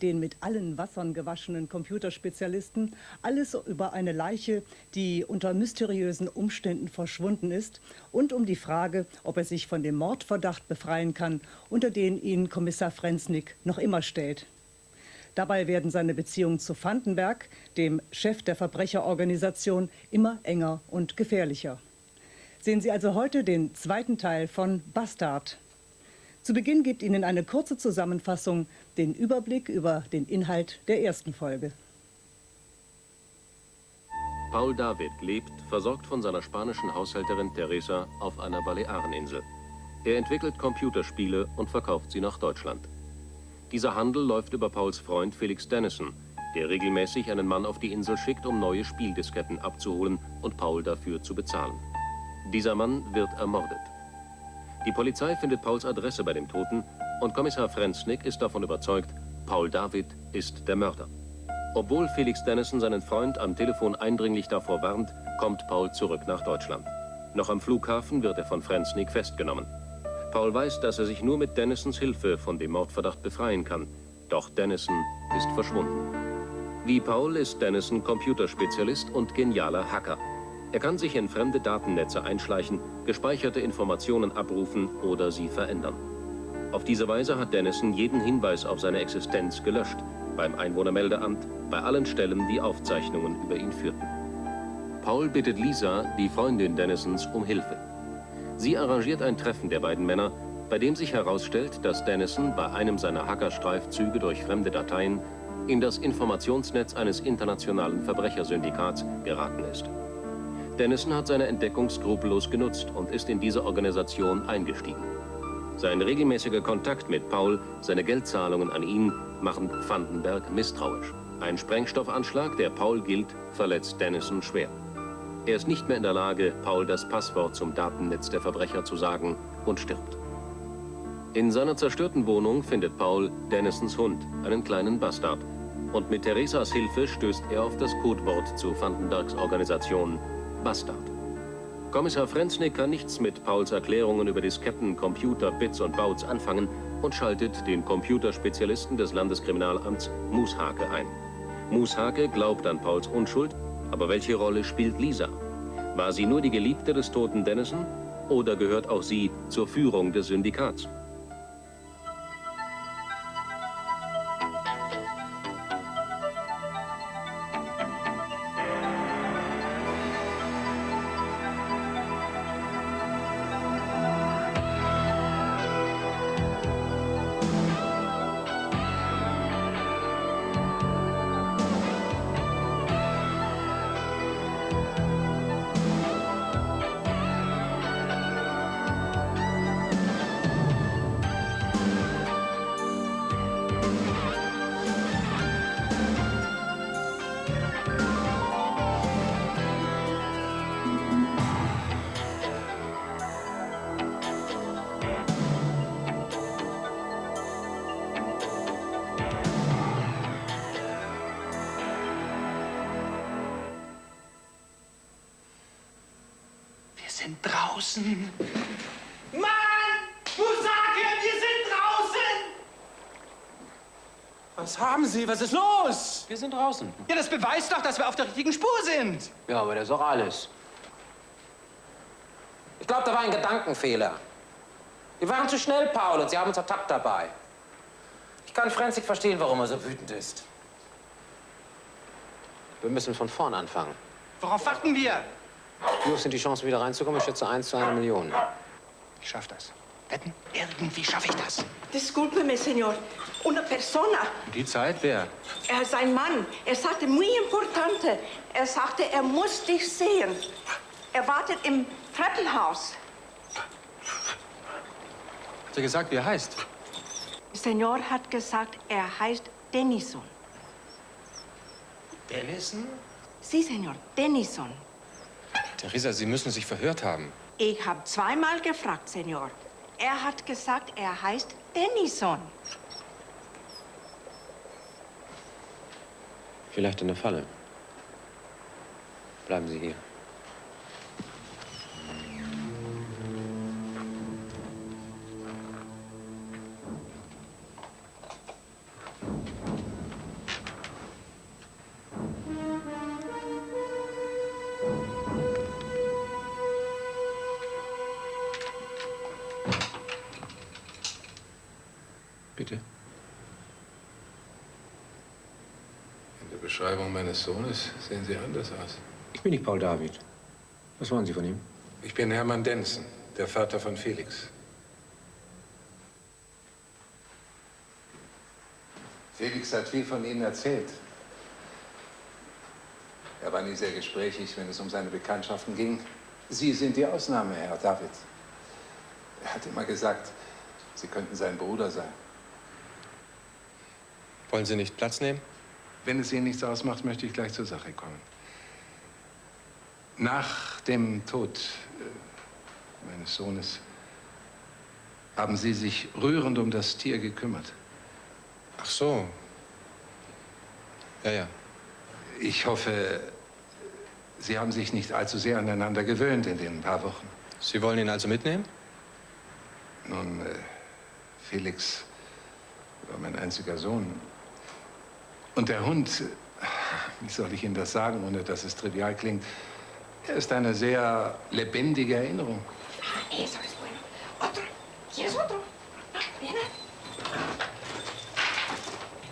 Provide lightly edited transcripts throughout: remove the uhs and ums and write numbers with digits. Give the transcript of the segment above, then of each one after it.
den mit allen Wassern gewaschenen Computerspezialisten, alles über eine Leiche, die unter mysteriösen Umständen verschwunden ist, und um die Frage, ob er sich von dem Mordverdacht befreien kann, unter den ihn Kommissar Frenznig noch immer stellt. Dabei werden seine Beziehungen zu Vandenberg, dem Chef der Verbrecherorganisation, immer enger und gefährlicher. Sehen Sie also heute den zweiten Teil von Bastard. Zu Beginn gibt Ihnen eine kurze Zusammenfassung den Überblick über den Inhalt der ersten Folge. Paul David lebt, versorgt von seiner spanischen Haushälterin Teresa, auf einer Baleareninsel. Er entwickelt Computerspiele und verkauft sie nach Deutschland. Dieser Handel läuft über Pauls Freund Felix Dennison, der regelmäßig einen Mann auf die Insel schickt, um neue Spieldisketten abzuholen und Paul dafür zu bezahlen. Dieser Mann wird ermordet. Die Polizei findet Pauls Adresse bei dem Toten und Kommissar Frenznig ist davon überzeugt, Paul David ist der Mörder. Obwohl Felix Dennison seinen Freund am Telefon eindringlich davor warnt, kommt Paul zurück nach Deutschland. Noch am Flughafen wird er von Frenznig festgenommen. Paul weiß, dass er sich nur mit Dennisons Hilfe von dem Mordverdacht befreien kann. Doch Dennison ist verschwunden. Wie Paul ist Dennison Computerspezialist und genialer Hacker. Er kann sich in fremde Datennetze einschleichen, gespeicherte Informationen abrufen oder sie verändern. Auf diese Weise hat Dennison jeden Hinweis auf seine Existenz gelöscht. Beim Einwohnermeldeamt, bei allen Stellen, die Aufzeichnungen über ihn führten. Paul bittet Lisa, die Freundin Dennisons, um Hilfe. Sie arrangiert ein Treffen der beiden Männer, bei dem sich herausstellt, dass Dennison bei einem seiner Hackerstreifzüge durch fremde Dateien in das Informationsnetz eines internationalen Verbrechersyndikats geraten ist. Dennison hat seine Entdeckung skrupellos genutzt und ist in diese Organisation eingestiegen. Sein regelmäßiger Kontakt mit Paul, seine Geldzahlungen an ihn, machen Vandenberg misstrauisch. Ein Sprengstoffanschlag, der Paul gilt, verletzt Dennison schwer. Er ist nicht mehr in der Lage, Paul das Passwort zum Datennetz der Verbrecher zu sagen und stirbt. In seiner zerstörten Wohnung findet Paul Dennisons Hund, einen kleinen Bastard. Und mit Theresas Hilfe stößt er auf das Codewort zu Vandenbergs Organisation Bastard. Kommissar Frenznig kann nichts mit Pauls Erklärungen über Disketten, Computer, Bits und Bouts anfangen und schaltet den Computerspezialisten des Landeskriminalamts Mushake ein. Mushake glaubt an Pauls Unschuld, aber welche Rolle spielt Lisa? War sie nur die Geliebte des toten Dennison oder gehört auch sie zur Führung des Syndikats? Draußen. Mann! Mushake, wir sind draußen! Was haben Sie? Was ist los? Wir sind draußen. Ja, das beweist doch, dass wir auf der richtigen Spur sind. Ja, aber das ist auch alles. Ich glaube, da war ein Gedankenfehler. Wir waren zu schnell, Paul, und Sie haben uns ertappt dabei. Ich kann Frenzig verstehen, warum er so wütend ist. Wir müssen von vorn anfangen. Worauf warten wir? Wie hoch sind die Chancen, wieder reinzukommen? Ich schätze 1 zu 1 Million. Ich schaff das. Wetten? Irgendwie schaffe ich das. Discúlpeme, señor. Una persona. Die Zeit, wer? Er ist ein Mann. Er sagte, muy importante. Er sagte, er muss dich sehen. Er wartet im Treppenhaus. Hat er gesagt, wie er heißt? Señor hat gesagt, er heißt Dennison. Dennison? Sí, señor, Dennison. Teresa, Sie müssen sich verhört haben. Ich habe zweimal gefragt, Señor. Er hat gesagt, er heißt Dennison. Vielleicht in der Falle. Bleiben Sie hier. Bitte? In der Beschreibung meines Sohnes sehen Sie anders aus. Ich bin nicht Paul David. Was wollen Sie von ihm? Ich bin Hermann Denson, der Vater von Felix. Felix hat viel von Ihnen erzählt. Er war nie sehr gesprächig, wenn es um seine Bekanntschaften ging. Sie sind die Ausnahme, Herr David. Er hat immer gesagt, Sie könnten sein Bruder sein. Wollen Sie nicht Platz nehmen? Wenn es Ihnen nichts ausmacht, möchte ich gleich zur Sache kommen. Nach dem Tod meines Sohnes haben Sie sich rührend um das Tier gekümmert. Ach so. Ja, ja. Ich hoffe, Sie haben sich nicht allzu sehr aneinander gewöhnt in den paar Wochen. Sie wollen ihn also mitnehmen? Nun, Felix war mein einziger Sohn. Und der Hund, wie soll ich Ihnen das sagen, ohne dass es trivial klingt, er ist eine sehr lebendige Erinnerung. Eso es bueno. Otro. ¿Quieres otro? Viene.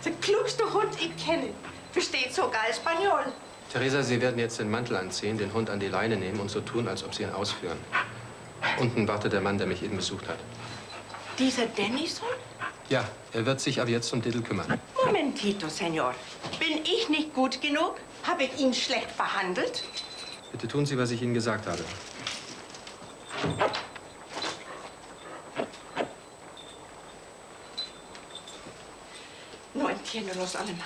Der klugste Hund ich kenne. Versteht sogar Espanol. Teresa, Sie werden jetzt den Mantel anziehen, den Hund an die Leine nehmen und so tun, als ob Sie ihn ausführen. Unten wartet der Mann, der mich eben besucht hat. Dieser Dennison? Ja, er wird sich ab jetzt um Diddle kümmern. Momentito, Senor. Bin ich nicht gut genug? Habe ich ihn schlecht behandelt? Bitte tun Sie, was ich Ihnen gesagt habe. No entiendo los alemanes.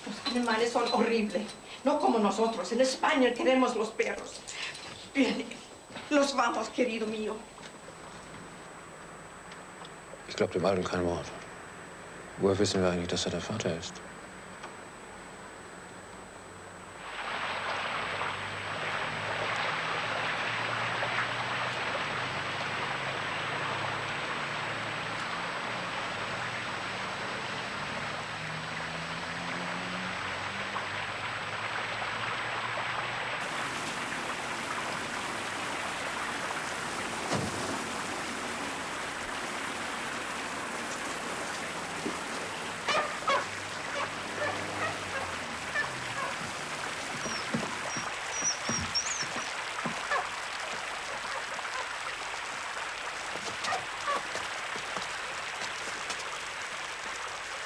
Los alemanes son horribles. No como nosotros. En España queremos los perros. Bien, los vamos, querido mío. Ich glaube dem Alten kein Wort. Woher wissen wir eigentlich, dass er der Vater ist?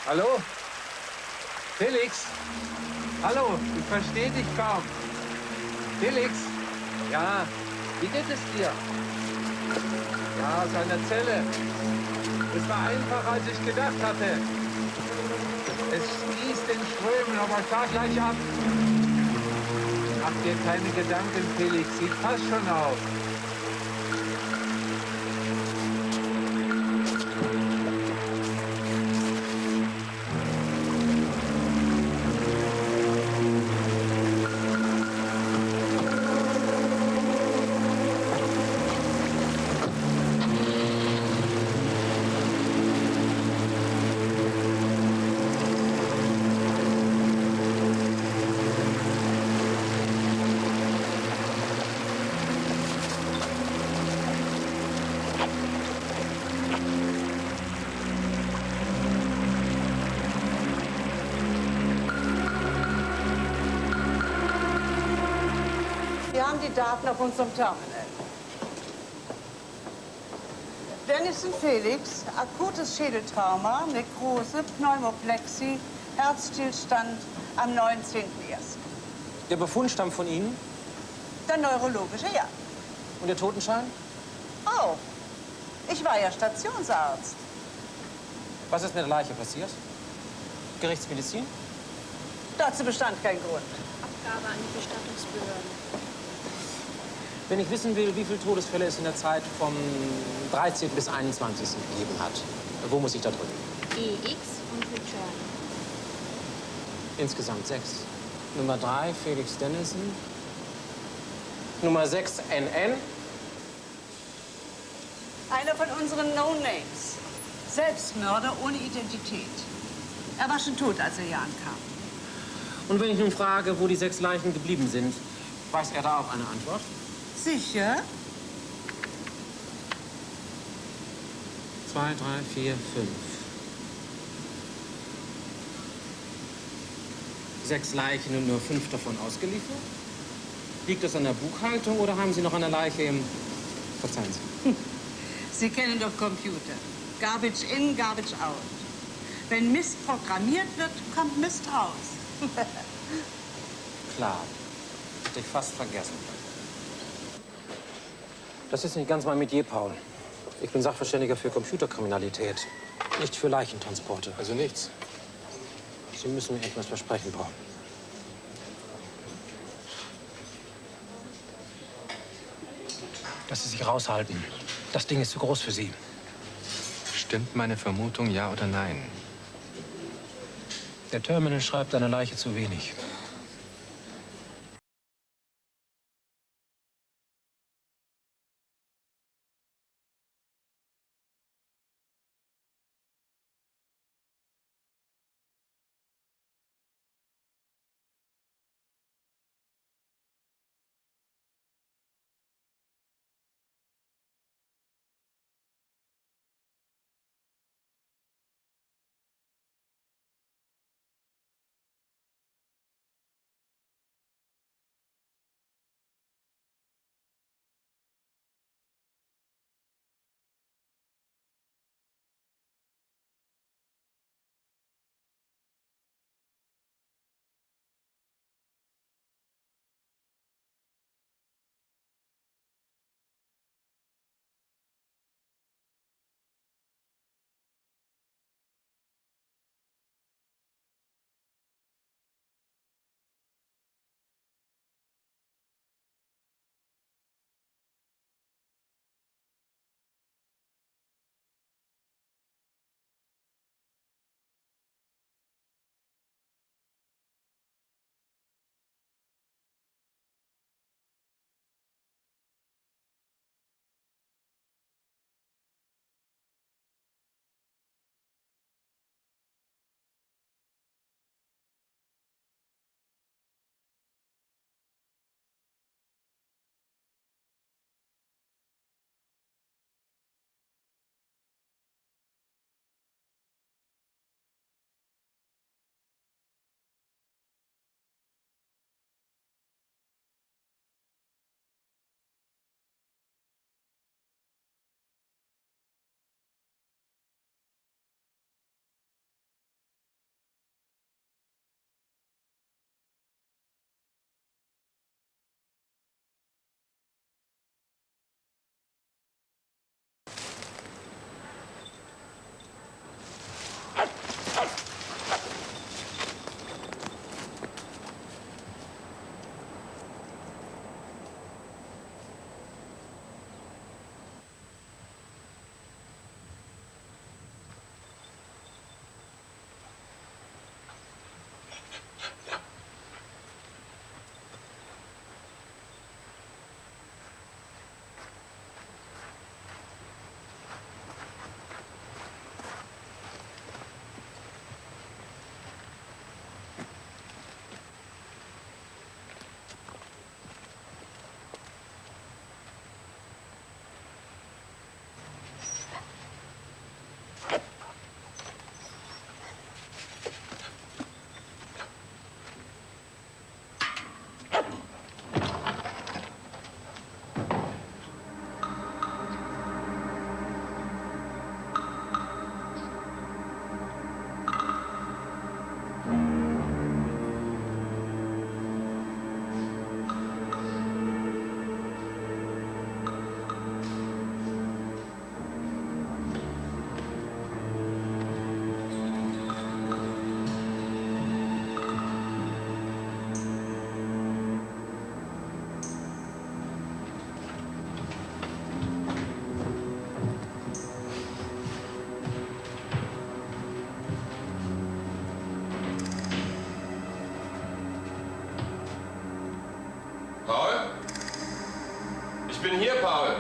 Hallo? Felix? Hallo, ich verstehe dich kaum. Felix? Ja, wie geht es dir? Ja, aus einer Zelle. Es war einfacher, als ich gedacht hatte. Es fließt in Strömen, aber fahr gleich ab. Mach dir keine Gedanken, Felix. Ich pass schon auf. Wir haben die Daten auf unserem Terminal. Dennison Felix, akutes Schädeltrauma, Nekrose, Pneumoplexie, Herzstillstand am 19.01. Der Befund stammt von Ihnen? Der neurologische, ja. Und der Totenschein? Oh, ich war ja Stationsarzt. Was ist mit der Leiche passiert? Gerichtsmedizin? Dazu bestand kein Grund. Abgabe an die Bestattungsbehörden. Wenn ich wissen will, wie viele Todesfälle es in der Zeit vom 13. bis 21. gegeben hat, wo muss ich da drücken? EX und Return. Insgesamt 6. Nummer 3, Felix Dennison. Nummer 6, NN. Einer von unseren No-Names. Selbstmörder ohne Identität. Er war schon tot, als er hier ankam. Und wenn ich nun frage, wo die 6 Leichen geblieben sind, weiß er da auch eine Antwort? Sicher? 2, 3, 4, 5. 6 Leichen und nur 5 davon ausgeliefert? Liegt das an der Buchhaltung oder haben Sie noch eine Leiche im... Verzeihen Sie. Sie kennen doch Computer. Garbage in, garbage out. Wenn Mist programmiert wird, kommt Mist raus. Klar. Hätte ich fast vergessen. Das ist nicht ganz mein Metier, Paul. Ich bin Sachverständiger für Computerkriminalität, nicht für Leichentransporte. Also nichts. Sie müssen mir etwas versprechen, Paul. Dass Sie sich raushalten. Das Ding ist zu groß für Sie. Stimmt meine Vermutung, ja oder nein? Der Terminal schreibt eine Leiche zu wenig. Paul? Ich bin hier, Paul.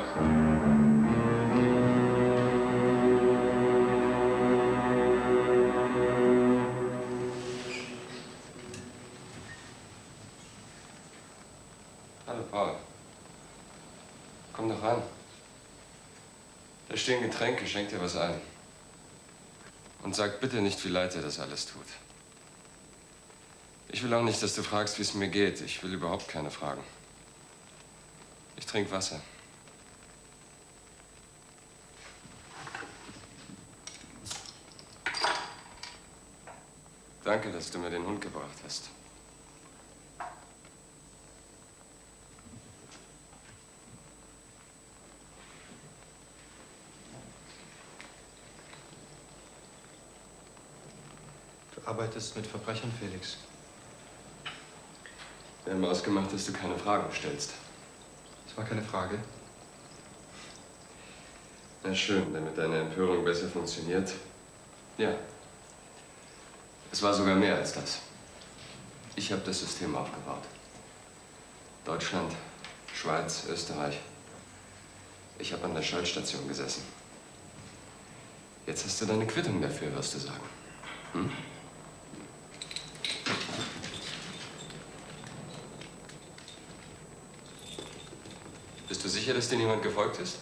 Hallo, Paul. Komm doch ran. Da stehen Getränke, schenk dir was ein. Und sag bitte nicht, wie leid dir das alles tut. Ich will auch nicht, dass du fragst, wie es mir geht. Ich will überhaupt keine Fragen. Ich trinke Wasser. Danke, dass du mir den Hund gebracht hast. Du arbeitest mit Verbrechern, Felix. Wir haben ausgemacht, dass du keine Fragen stellst. Das war keine Frage. Na schön, damit deine Empörung besser funktioniert. Ja. Es war sogar mehr als das. Ich habe das System aufgebaut. Deutschland, Schweiz, Österreich. Ich habe an der Schaltstation gesessen. Jetzt hast du deine Quittung dafür, wirst du sagen. Hm? Bist du sicher, dass dir niemand gefolgt ist?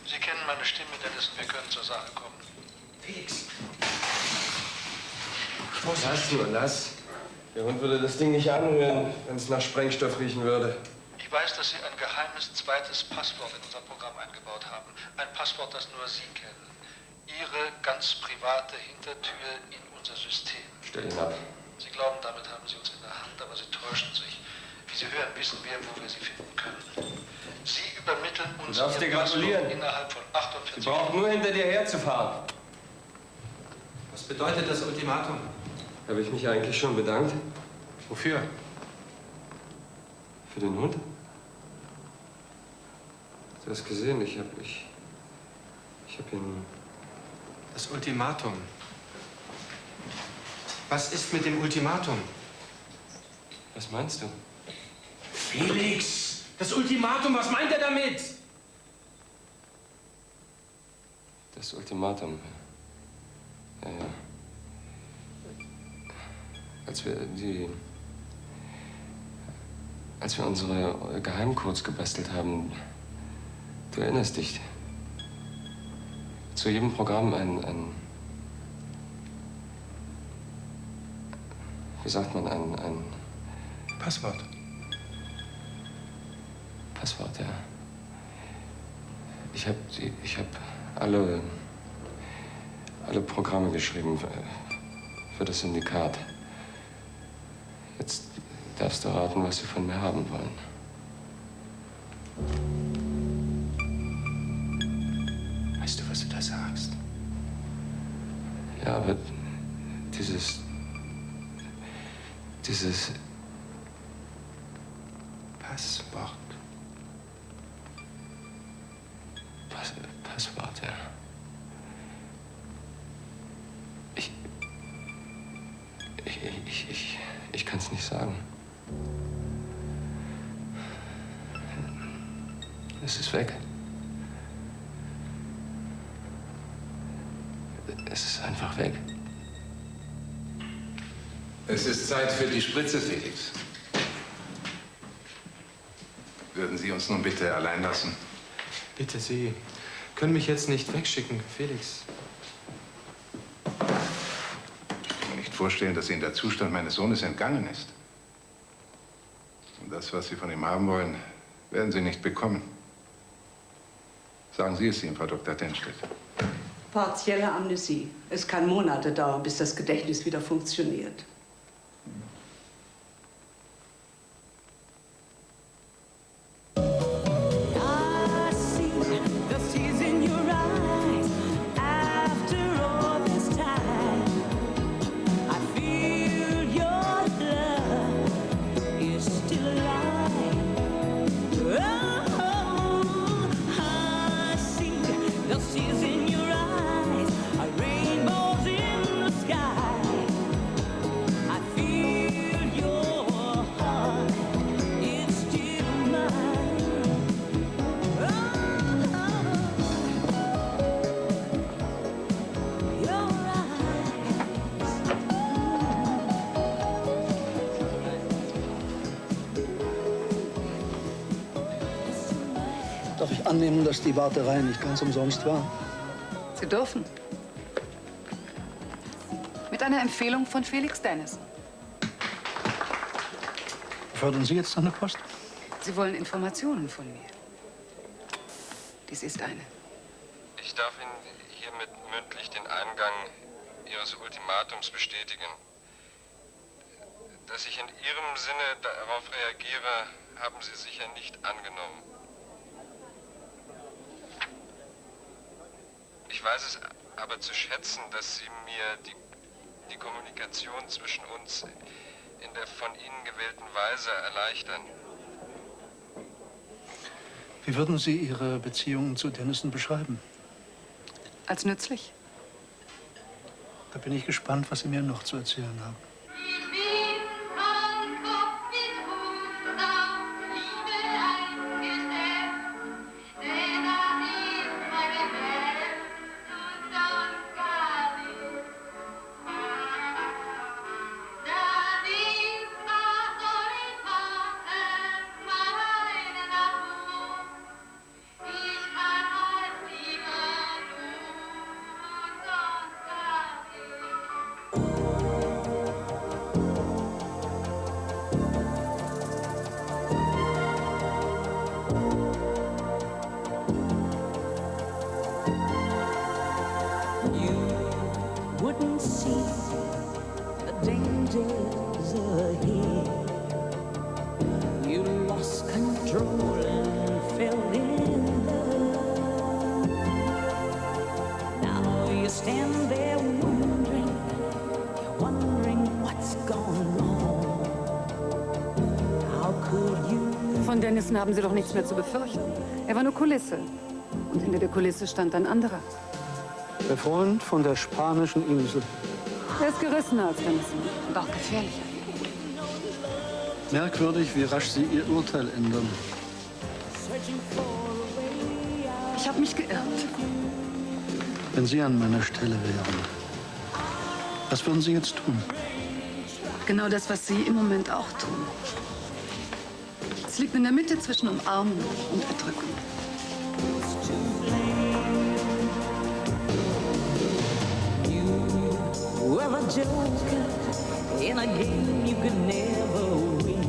Sie kennen meine Stimme, Dennis. Wir können zur Sache kommen. Felix. Lass nur, lass. Der Hund würde das Ding nicht anrühren, wenn es nach Sprengstoff riechen würde. Ich weiß, dass Sie ein geheimes zweites Passwort in unser Programm eingebaut haben. Ein Passwort, das nur Sie kennen. Ihre ganz private Hintertür in unser System. Stell ihn ab. Sie glauben, damit haben Sie uns in der Hand, aber Sie täuschen sich. Wie Sie hören, wissen wir, wo wir Sie finden können. Sie übermitteln uns Du darfst dir gratulieren. innerhalb von 48 Sie braucht nur hinter dir herzufahren. Was bedeutet das Ultimatum? Habe ich mich eigentlich schon bedankt? Wofür? Für den Hund? Du hast gesehen, ich hab ihn... Das Ultimatum. Was ist mit dem Ultimatum? Was meinst du? Felix! Das Ultimatum, was meint er damit? Das Ultimatum. Ja, ja. Als wir unsere Geheimcodes gebastelt haben, du erinnerst dich, zu jedem Programm wie sagt man, ein Passwort. Passwort, ja. Ich hab alle Programme geschrieben für das Syndikat. Jetzt darfst du raten, was sie von mir haben wollen. Weißt du, was du da sagst? Ja, aber dieses Passwort. Passwort, ja. Ich kann es nicht sagen. Es ist weg. Es ist einfach weg. Es ist Zeit für die Spritze, Felix. Würden Sie uns nun bitte allein lassen? Bitte, Sie können mich jetzt nicht wegschicken, Felix. Ich kann mir nicht vorstellen, dass Ihnen der Zustand meines Sohnes entgangen ist. Und das, was Sie von ihm haben wollen, werden Sie nicht bekommen. Sagen Sie es ihm, Frau Dr. Tenstedt. Partielle Amnesie. Es kann Monate dauern, bis das Gedächtnis wieder funktioniert. annehmen, dass die Warterei nicht ganz umsonst war. Sie dürfen. Mit einer Empfehlung von Felix Dennison. Fördern Sie jetzt noch eine Post? Sie wollen Informationen von mir. Dies ist eine. Ich darf Ihnen hiermit mündlich den Eingang Ihres Ultimatums bestätigen. Dass ich in Ihrem Sinne darauf reagiere, haben Sie sicher nicht angenommen. Ich weiß es aber zu schätzen, dass Sie mir die Kommunikation zwischen uns in der von Ihnen gewählten Weise erleichtern. Wie würden Sie Ihre Beziehungen zu Dennison beschreiben? Als nützlich? Da bin ich gespannt, was Sie mir noch zu erzählen haben. Von Dennison haben Sie doch nichts mehr zu befürchten. Er war nur Kulisse. Und hinter der Kulisse stand ein anderer. Der Freund von der spanischen Insel. Er ist gerissener als Dennison und auch gefährlicher. Merkwürdig, wie rasch Sie Ihr Urteil ändern. Ich habe mich geirrt. Wenn Sie an meiner Stelle wären, was würden Sie jetzt tun? Genau das, was Sie im Moment auch tun. Es liegt in der Mitte zwischen Umarmen und Erdrücken. Well, a joker in a game you could never win.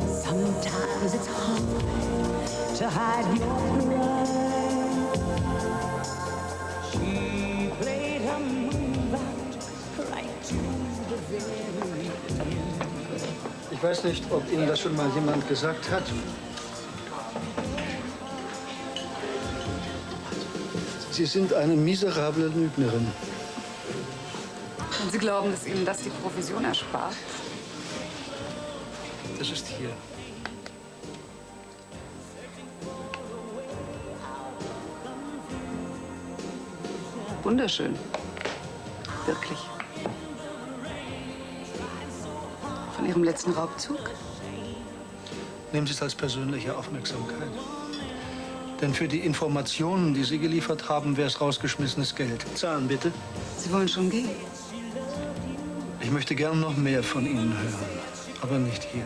Sometimes it's hard to hide your pride. She played her move out right to the very end. Ich weiß nicht, ob Ihnen das schon mal jemand gesagt hat. Sie sind eine miserable Lügnerin. Und Sie glauben, dass Ihnen das die Provision erspart? Das ist hier. Wunderschön. Wirklich. Von Ihrem letzten Raubzug? Nehmen Sie es als persönliche Aufmerksamkeit. Denn für die Informationen, die Sie geliefert haben, wäre es rausgeschmissenes Geld. Zahlen, bitte. Sie wollen schon gehen? Ich möchte gern noch mehr von Ihnen hören, aber nicht hier.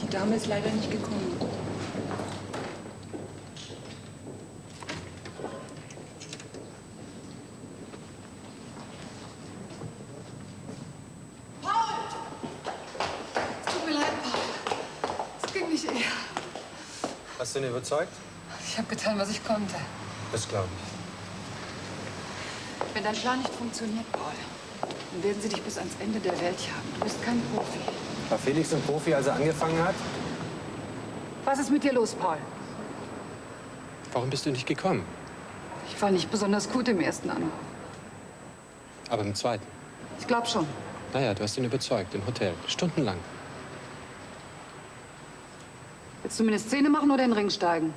Die Dame ist leider nicht gekommen. Paul! Es tut mir leid, Paul. Es ging nicht eher. Hast du ihn überzeugt? Ich habe getan, was ich konnte. Das glaube ich. Wenn dein Plan nicht funktioniert, Paul, dann werden sie dich bis ans Ende der Welt jagen. Du bist kein Profi. War Felix ein Profi, als er angefangen hat? Was ist mit dir los, Paul? Warum bist du nicht gekommen? Ich war nicht besonders gut im ersten Anlauf. Aber im zweiten? Ich glaube schon. Naja, du hast ihn überzeugt, im Hotel. Stundenlang. Willst du mir eine Szene machen oder in den Ring steigen?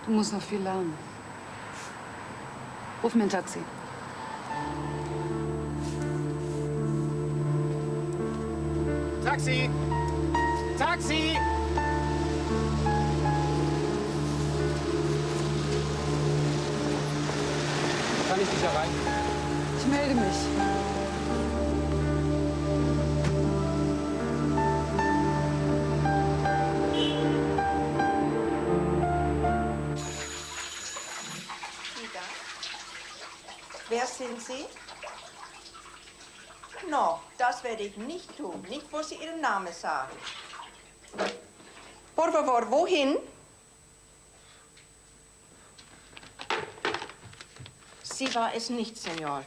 Du musst noch viel lernen. Ruf mir ein Taxi. Taxi! Taxi! Kann ich dich erreichen? Ich melde mich. Wer sind Sie? No, das werde ich nicht tun. Nicht, wo Sie Ihren Namen sagen. Por favor, wohin? Sie war es nicht, Senor.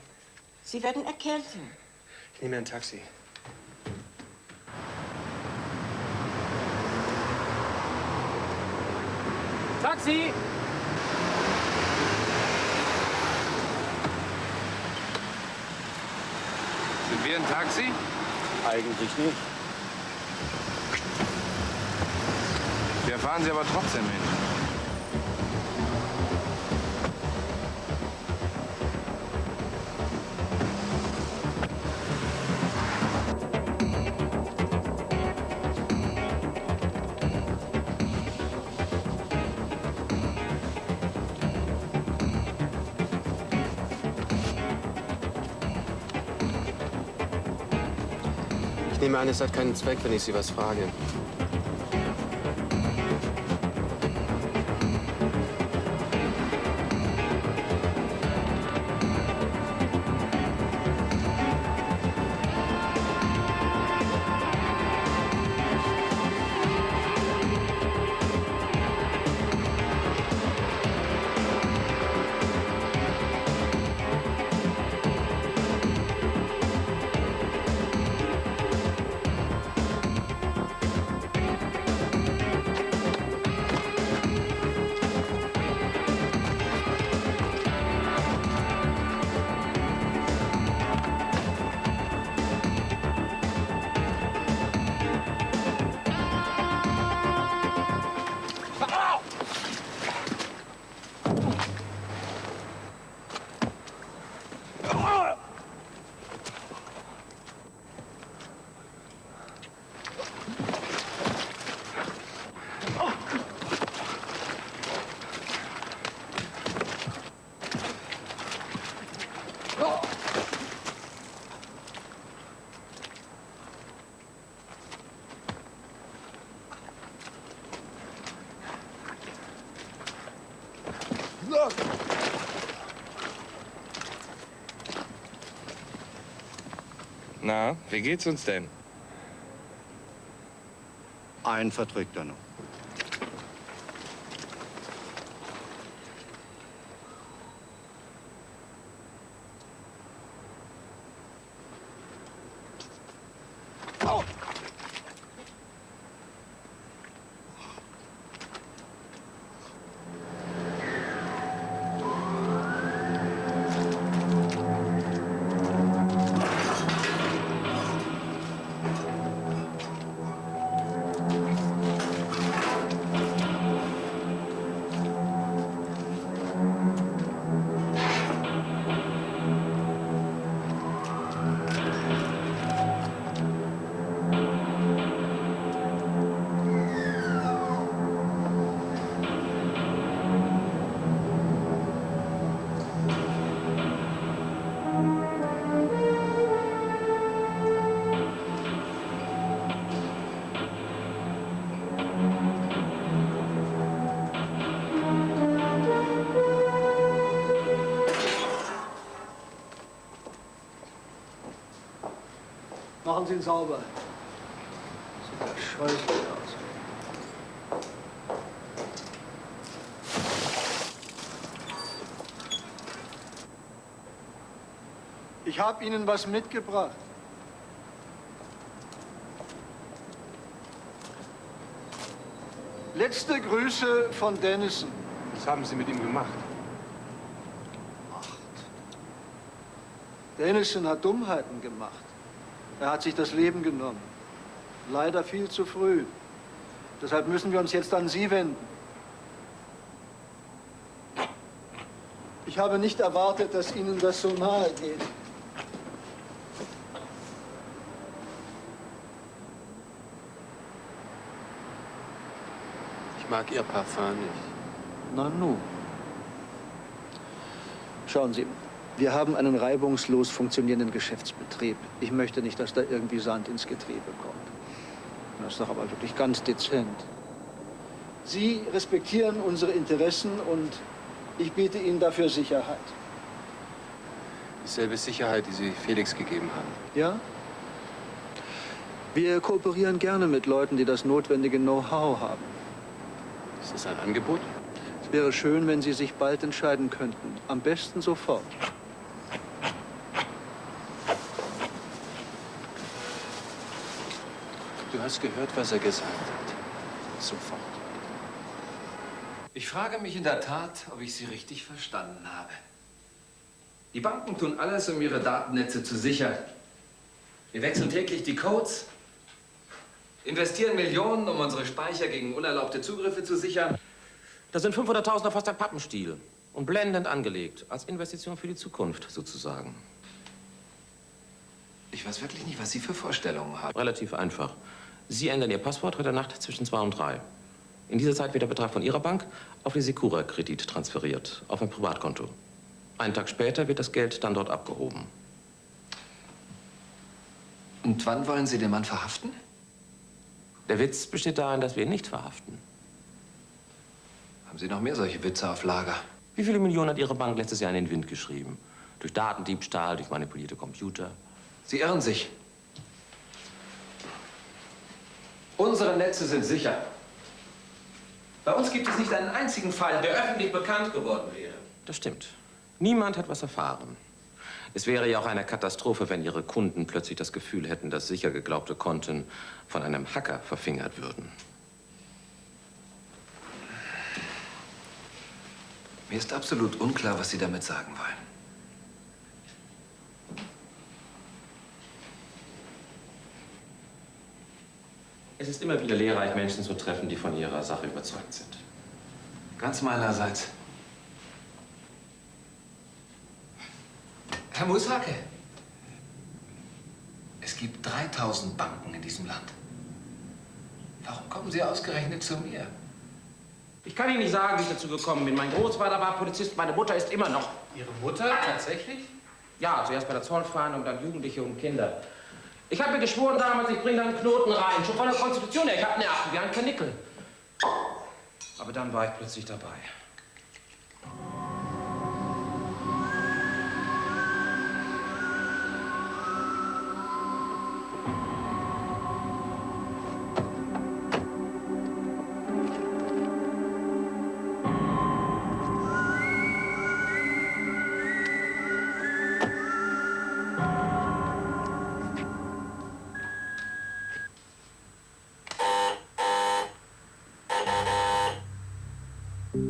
Sie werden erkälten. Ich nehme ein Taxi. Taxi! Sind wir ein Taxi? Eigentlich nicht. Wir fahren Sie aber trotzdem hin. Ich nehme an, es hat keinen Zweck, wenn ich Sie was frage. Na, wie geht's uns denn? Einen verträgt er noch. Machen Sie ihn sauber. Sieht ja scheußlich aus. Ich habe Ihnen was mitgebracht. Letzte Grüße von Dennison. Was haben Sie mit ihm gemacht? Dennison hat Dummheiten gemacht. Er hat sich das Leben genommen. Leider viel zu früh. Deshalb müssen wir uns jetzt an Sie wenden. Ich habe nicht erwartet, dass Ihnen das so nahe geht. Ich mag Ihr Parfum nicht. Na nu. Schauen Sie, wir haben einen reibungslos funktionierenden Geschäftsbetrieb. Ich möchte nicht, dass da irgendwie Sand ins Getriebe kommt. Das ist doch aber wirklich ganz dezent. Sie respektieren unsere Interessen und ich biete Ihnen dafür Sicherheit. Dieselbe Sicherheit, die Sie Felix gegeben haben. Ja? Wir kooperieren gerne mit Leuten, die das notwendige Know-how haben. Ist das ein Angebot? Es wäre schön, wenn Sie sich bald entscheiden könnten. Am besten sofort. Du hast gehört, was er gesagt hat. Sofort. Ich frage mich in der Tat, ob ich Sie richtig verstanden habe. Die Banken tun alles, um ihre Datennetze zu sichern. Wir wechseln täglich die Codes, investieren Millionen, um unsere Speicher gegen unerlaubte Zugriffe zu sichern. Das sind 500.000 fast ein Pappenstiel. Und blendend angelegt. Als Investition für die Zukunft, sozusagen. Ich weiß wirklich nicht, was Sie für Vorstellungen haben. Relativ einfach. Sie ändern Ihr Passwort heute Nacht zwischen 2 und 3. In dieser Zeit wird der Betrag von Ihrer Bank auf die Secura-Kredit transferiert, auf ein Privatkonto. Einen Tag später wird das Geld dann dort abgehoben. Und wann wollen Sie den Mann verhaften? Der Witz besteht darin, dass wir ihn nicht verhaften. Haben Sie noch mehr solche Witze auf Lager? Wie viele Millionen hat Ihre Bank letztes Jahr in den Wind geschrieben? Durch Datendiebstahl, durch manipulierte Computer? Sie irren sich. Unsere Netze sind sicher. Bei uns gibt es nicht einen einzigen Fall, der öffentlich bekannt geworden wäre. Das stimmt. Niemand hat was erfahren. Es wäre ja auch eine Katastrophe, wenn Ihre Kunden plötzlich das Gefühl hätten, dass sicher geglaubte Konten von einem Hacker verfingert würden. Mir ist absolut unklar, was Sie damit sagen wollen. Es ist immer wieder lehrreich, Menschen zu treffen, die von ihrer Sache überzeugt sind. Ganz meinerseits. Herr Musake, es gibt 3000 Banken in diesem Land. Warum kommen Sie ausgerechnet zu mir? Ich kann Ihnen nicht sagen, wie ich dazu gekommen bin. Mein Großvater war Polizist, meine Mutter ist immer noch. Ihre Mutter? Tatsächlich? Ja, zuerst bei der Zollfahndung, dann Jugendliche und Kinder. Ich habe mir geschworen damals, ich bringe da einen Knoten rein. Schon von der Konstitution her. Ich habe Nerven wie ein Karnickel. Aber dann war ich plötzlich dabei.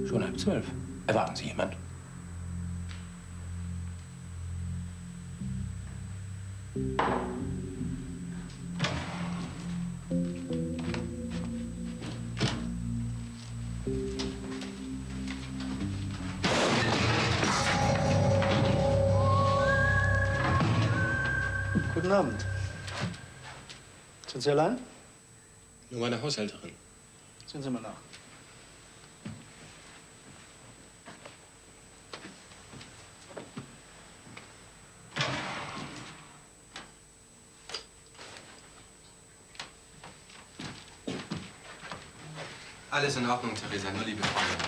Schon 11:30. Erwarten Sie jemand? Guten Abend. Sind Sie allein? Nur meine Haushälterin. Sehen Sie mal nach. Alles in Ordnung, Theresa, nur liebe Freunde.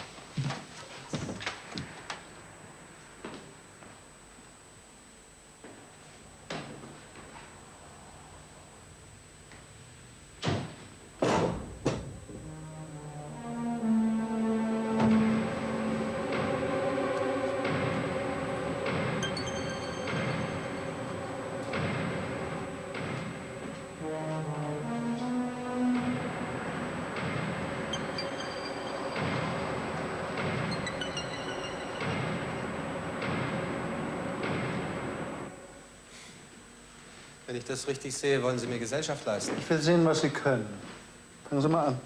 Wenn ich das richtig sehe, wollen Sie mir Gesellschaft leisten. Ich will sehen, was Sie können. Fangen Sie mal an.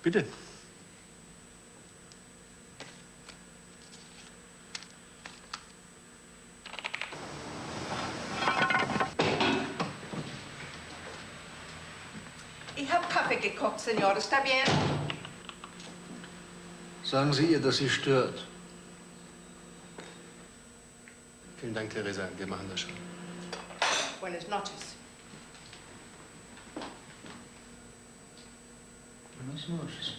Bitte. Ich habe Kaffee gekocht, Senor. Está bien? Sagen Sie ihr, dass sie stört. Vielen Dank, Teresa. Wir machen das schon. Buenas noches. Buenas noches.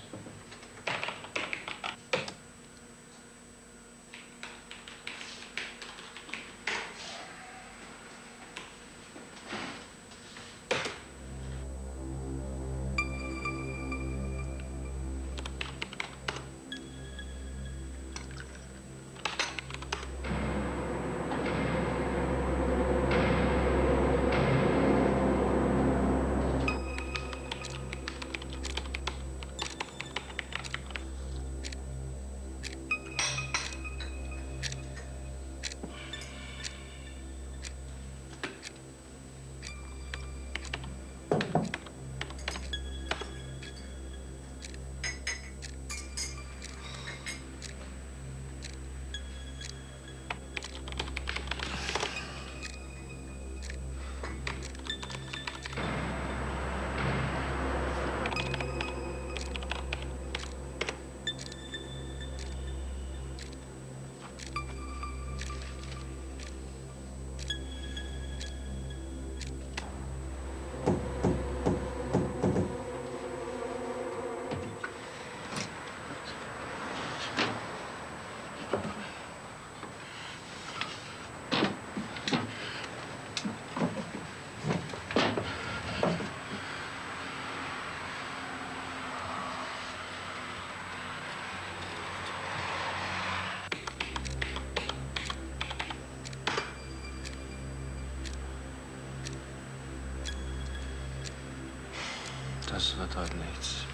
Das wird heute nichts.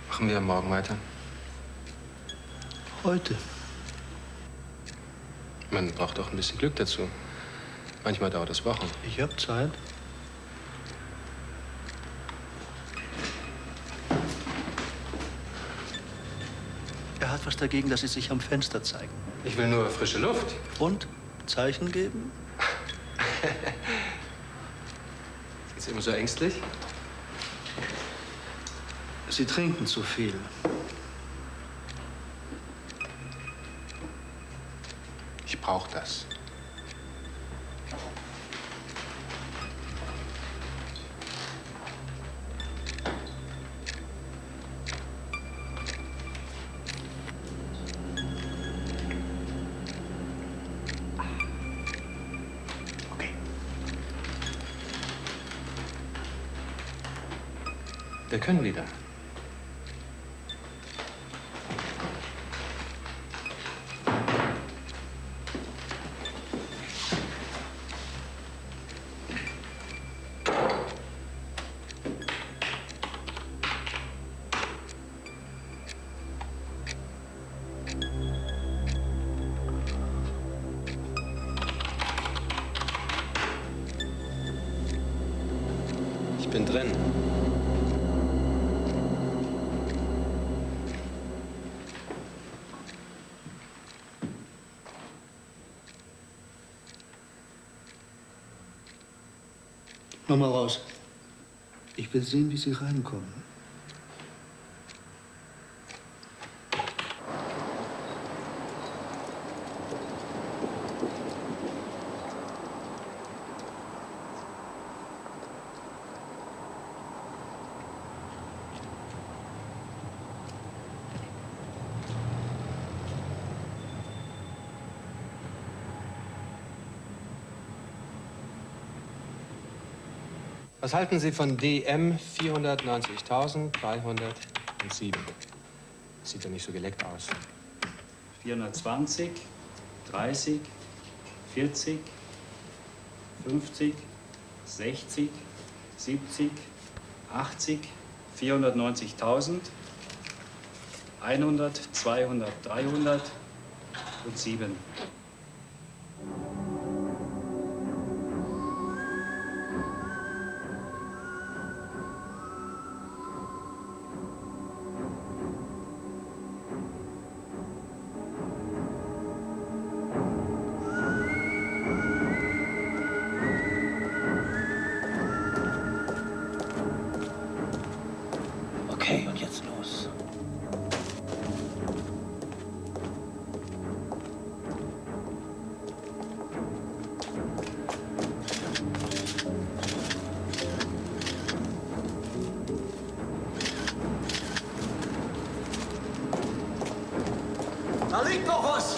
Machen wir morgen weiter? Heute. Man braucht auch ein bisschen Glück dazu. Manchmal dauert es Wochen. Ich habe Zeit. Er hat was dagegen, dass Sie sich am Fenster zeigen. Ich will nur frische Luft. Und? Zeichen geben? Ist immer so ängstlich? Sie trinken zu viel. Ich brauche das. Wir können wieder. Ich bin drin. Mach mal raus. Ich will sehen, wie Sie reinkommen. Was halten Sie von DM 490.307? Sieht ja nicht so geleckt aus. 420, 30, 40, 50, 60, 70, 80, 490.000, 100, 200, 300 und 7. Okay, und jetzt los. Da liegt doch was!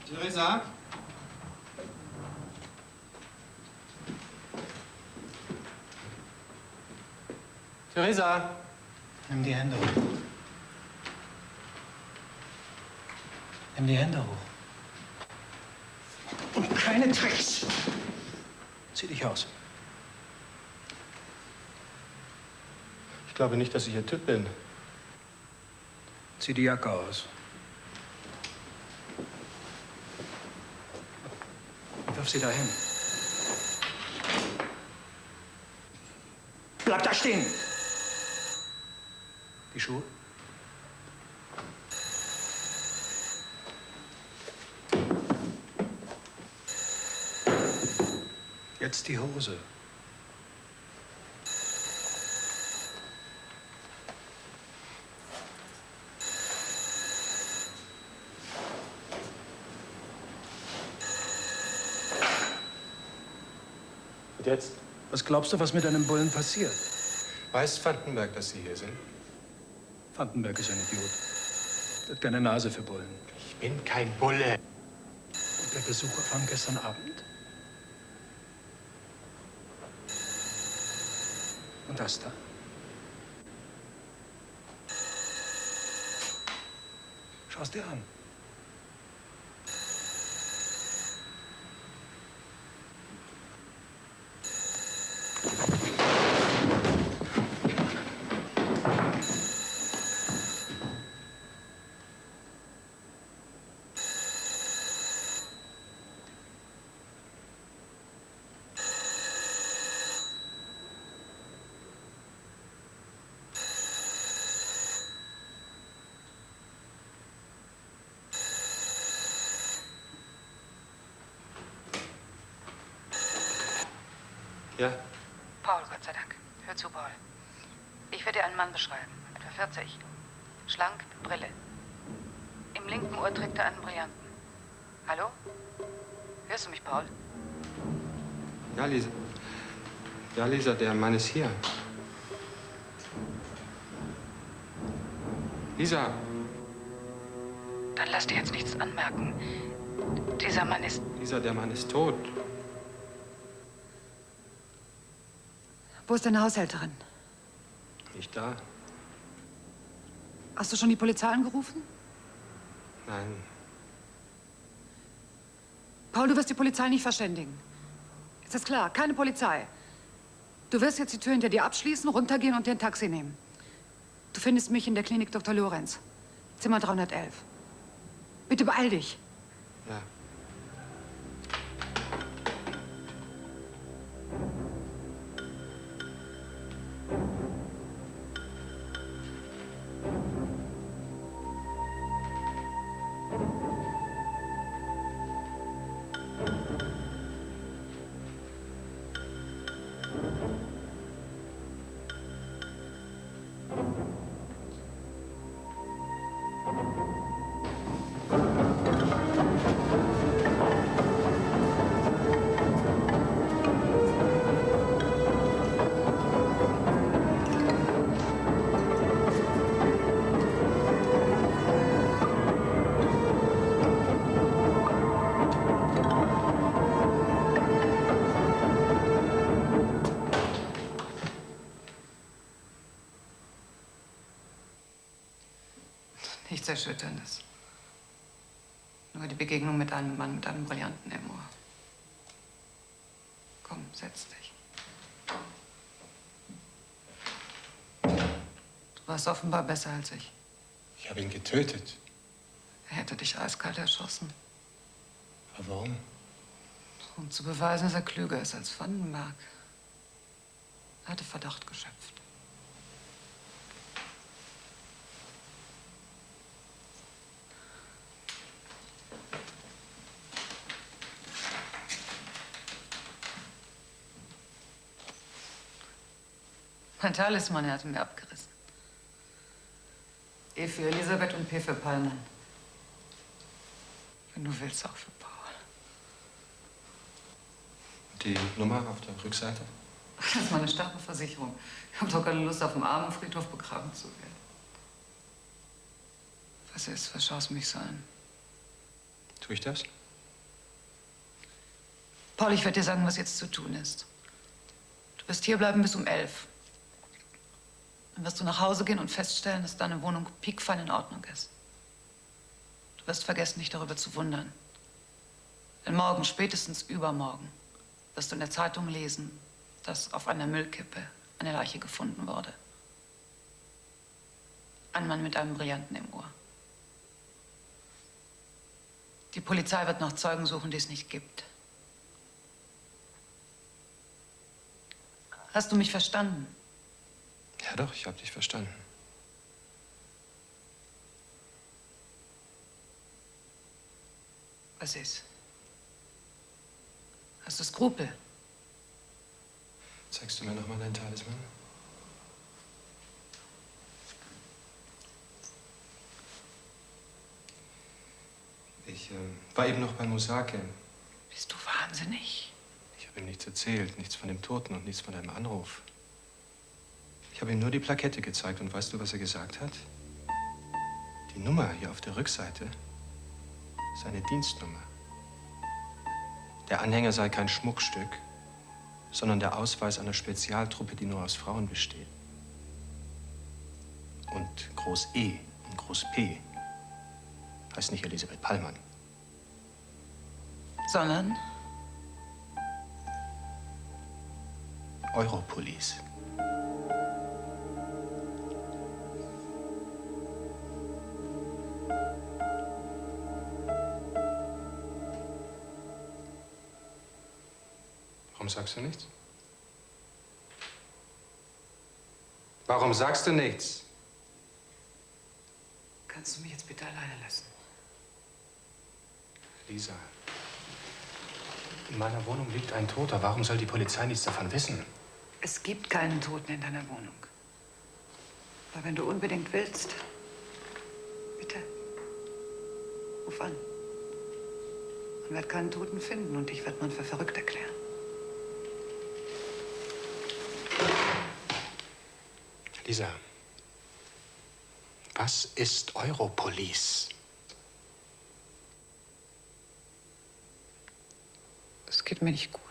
Theresa? Theresa? Nimm die Hände hoch. Nimm die Hände hoch. Und keine Tricks. Zieh dich aus. Ich glaube nicht, dass ich Ihr Typ bin. Zieh die Jacke aus. Wirf sie dahin. Bleib da stehen. Die Schuhe. Jetzt die Hose. Und jetzt? Was glaubst du, was mit deinem Bullen passiert? Weiß Vandenberg, dass Sie hier sind? Vandenberg ist ein Idiot. Der hat keine Nase für Bullen. Ich bin kein Bulle. Und der Besucher von gestern Abend? Und das da? Schau's dir an. Ja? Paul, Gott sei Dank. Hör zu, Paul. Ich werde dir einen Mann beschreiben. Etwa 40. Schlank, mit Brille. Im linken Ohr trägt er einen Brillanten. Hallo? Hörst du mich, Paul? Ja, Lisa. Ja, Lisa, der Mann ist hier. Lisa. Dann lass dir jetzt nichts anmerken. Dieser Mann ist... Lisa, der Mann ist tot. Wo ist deine Haushälterin? Nicht da? Hast du schon die Polizei angerufen? Nein. Paul, du wirst die Polizei nicht verständigen. Ist das klar? Keine Polizei. Du wirst jetzt die Tür hinter dir abschließen, runtergehen und dir ein Taxi nehmen. Du findest mich in der Klinik Dr. Lorenz. Zimmer 311. Bitte beeil dich. Ja. nichts Erschütterndes. Nur die Begegnung mit einem Mann mit einem Brillanten im Ohr. Komm, setz dich. Du warst offenbar besser als ich. Ich habe ihn getötet. Er hätte dich eiskalt erschossen. Aber warum? Um zu beweisen, dass er klüger ist als Vandenberg. Er hatte Verdacht geschöpft. Mein Talisman, er hatte mir abgerissen. E für Elisabeth und P für Palmen. Wenn du willst, auch für Paul. Die Nummer auf der Rückseite? Das ist meine Sterbeversicherung. Ich habe doch keine Lust, auf dem armen Friedhof begraben zu werden. Was ist? Was schaust du mich so an? Tue ich das? Paul, ich werde dir sagen, was jetzt zu tun ist. Du wirst hierbleiben bis um 11. Dann wirst du nach Hause gehen und feststellen, dass deine Wohnung piekfein in Ordnung ist. Du wirst vergessen, dich darüber zu wundern. Denn morgen, spätestens übermorgen, wirst du in der Zeitung lesen, dass auf einer Müllkippe eine Leiche gefunden wurde. Ein Mann mit einem Brillanten im Ohr. Die Polizei wird nach Zeugen suchen, die es nicht gibt. Hast du mich verstanden? Ja doch, ich habe dich verstanden. Was ist? Hast du Skrupel? Zeigst du mir noch mal deinen Talisman? Ich war eben noch bei Musake. Bist du wahnsinnig? Ich habe ihm nichts erzählt, nichts von dem Toten und nichts von deinem Anruf. Ich habe ihm nur die Plakette gezeigt und weißt du, was er gesagt hat? Die Nummer hier auf der Rückseite ist eine Dienstnummer. Der Anhänger sei kein Schmuckstück, sondern der Ausweis einer Spezialtruppe, die nur aus Frauen besteht. Und Groß E und Groß P heißt nicht Elisabeth Pallmann. Sondern? Europolice. Warum sagst du nichts? Warum sagst du nichts? Kannst du mich jetzt bitte alleine lassen? Lisa, in meiner Wohnung liegt ein Toter. Warum soll die Polizei nichts davon wissen? Es gibt keinen Toten in deiner Wohnung. Aber wenn du unbedingt willst, bitte, ruf an. Man wird keinen Toten finden und dich wird man für verrückt erklären. Lisa, was ist Europolice? Es geht mir nicht gut.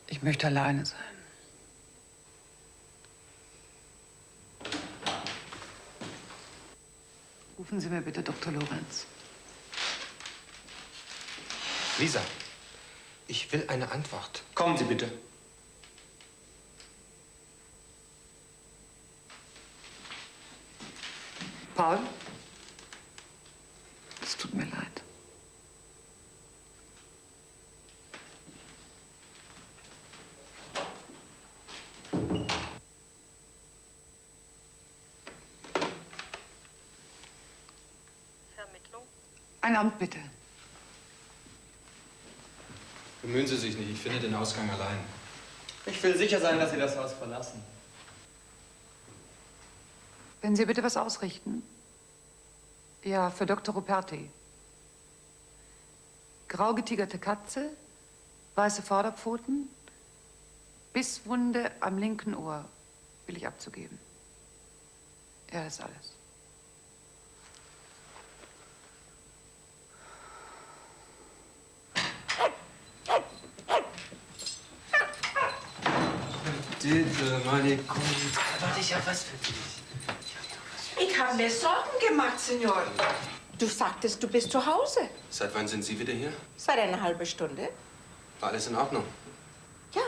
Ich möchte alleine sein. Rufen Sie mir bitte Dr. Lorenz. Lisa, ich will eine Antwort. Kommen Sie bitte. Paul? Es tut mir leid. Vermittlung? Ein Amt, bitte. Bemühen Sie sich nicht, ich finde den Ausgang allein. Ich will sicher sein, dass Sie das Haus verlassen. Wenn Sie bitte was ausrichten. Ja, für Dr. Ruperti. Grau getigerte Katze, weiße Vorderpfoten, Bisswunde am linken Ohr. Will ich abzugeben. Ja, das ist alles. Bitte, meine Kunde. Warte, ich hab was für dich. habe mir Sorgen gemacht, Senor. Du sagtest, du bist zu Hause. Seit wann sind Sie wieder hier? Seit einer halben Stunde. War alles in Ordnung? Ja.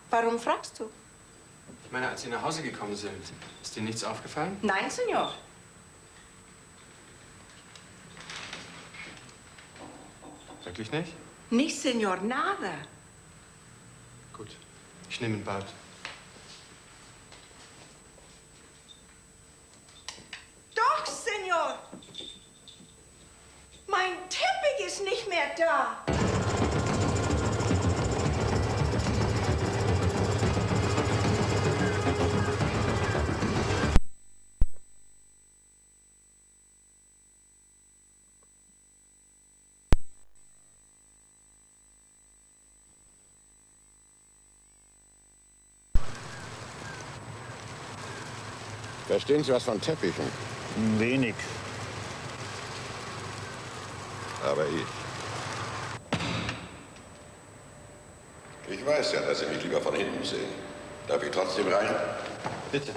Warum fragst du? Ich meine, als Sie nach Hause gekommen sind, ist Ihnen nichts aufgefallen? Nein, Senor. Wirklich nicht? Nicht, Senor, nada. Gut. Ich nehme ein Bad. Doch, Senor. Mein Teppich ist nicht mehr da. Verstehen Sie was von Teppichen? Wenig. Aber ich. Ich weiß ja, dass Sie mich lieber von hinten sehen. Darf ich trotzdem rein? Bitte.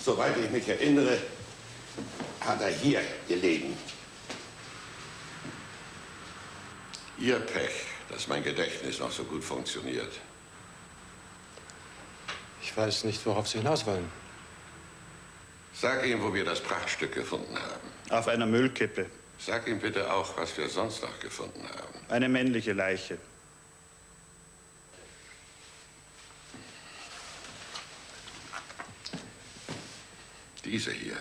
Soweit ich mich erinnere, hat er hier gelegen. Ihr Pech, dass mein Gedächtnis noch so gut funktioniert. Ich weiß nicht, worauf Sie hinaus wollen. Sag ihm, wo wir das Prachtstück gefunden haben. Auf einer Müllkippe. Sag ihm bitte auch, was wir sonst noch gefunden haben. Eine männliche Leiche. Diese hier.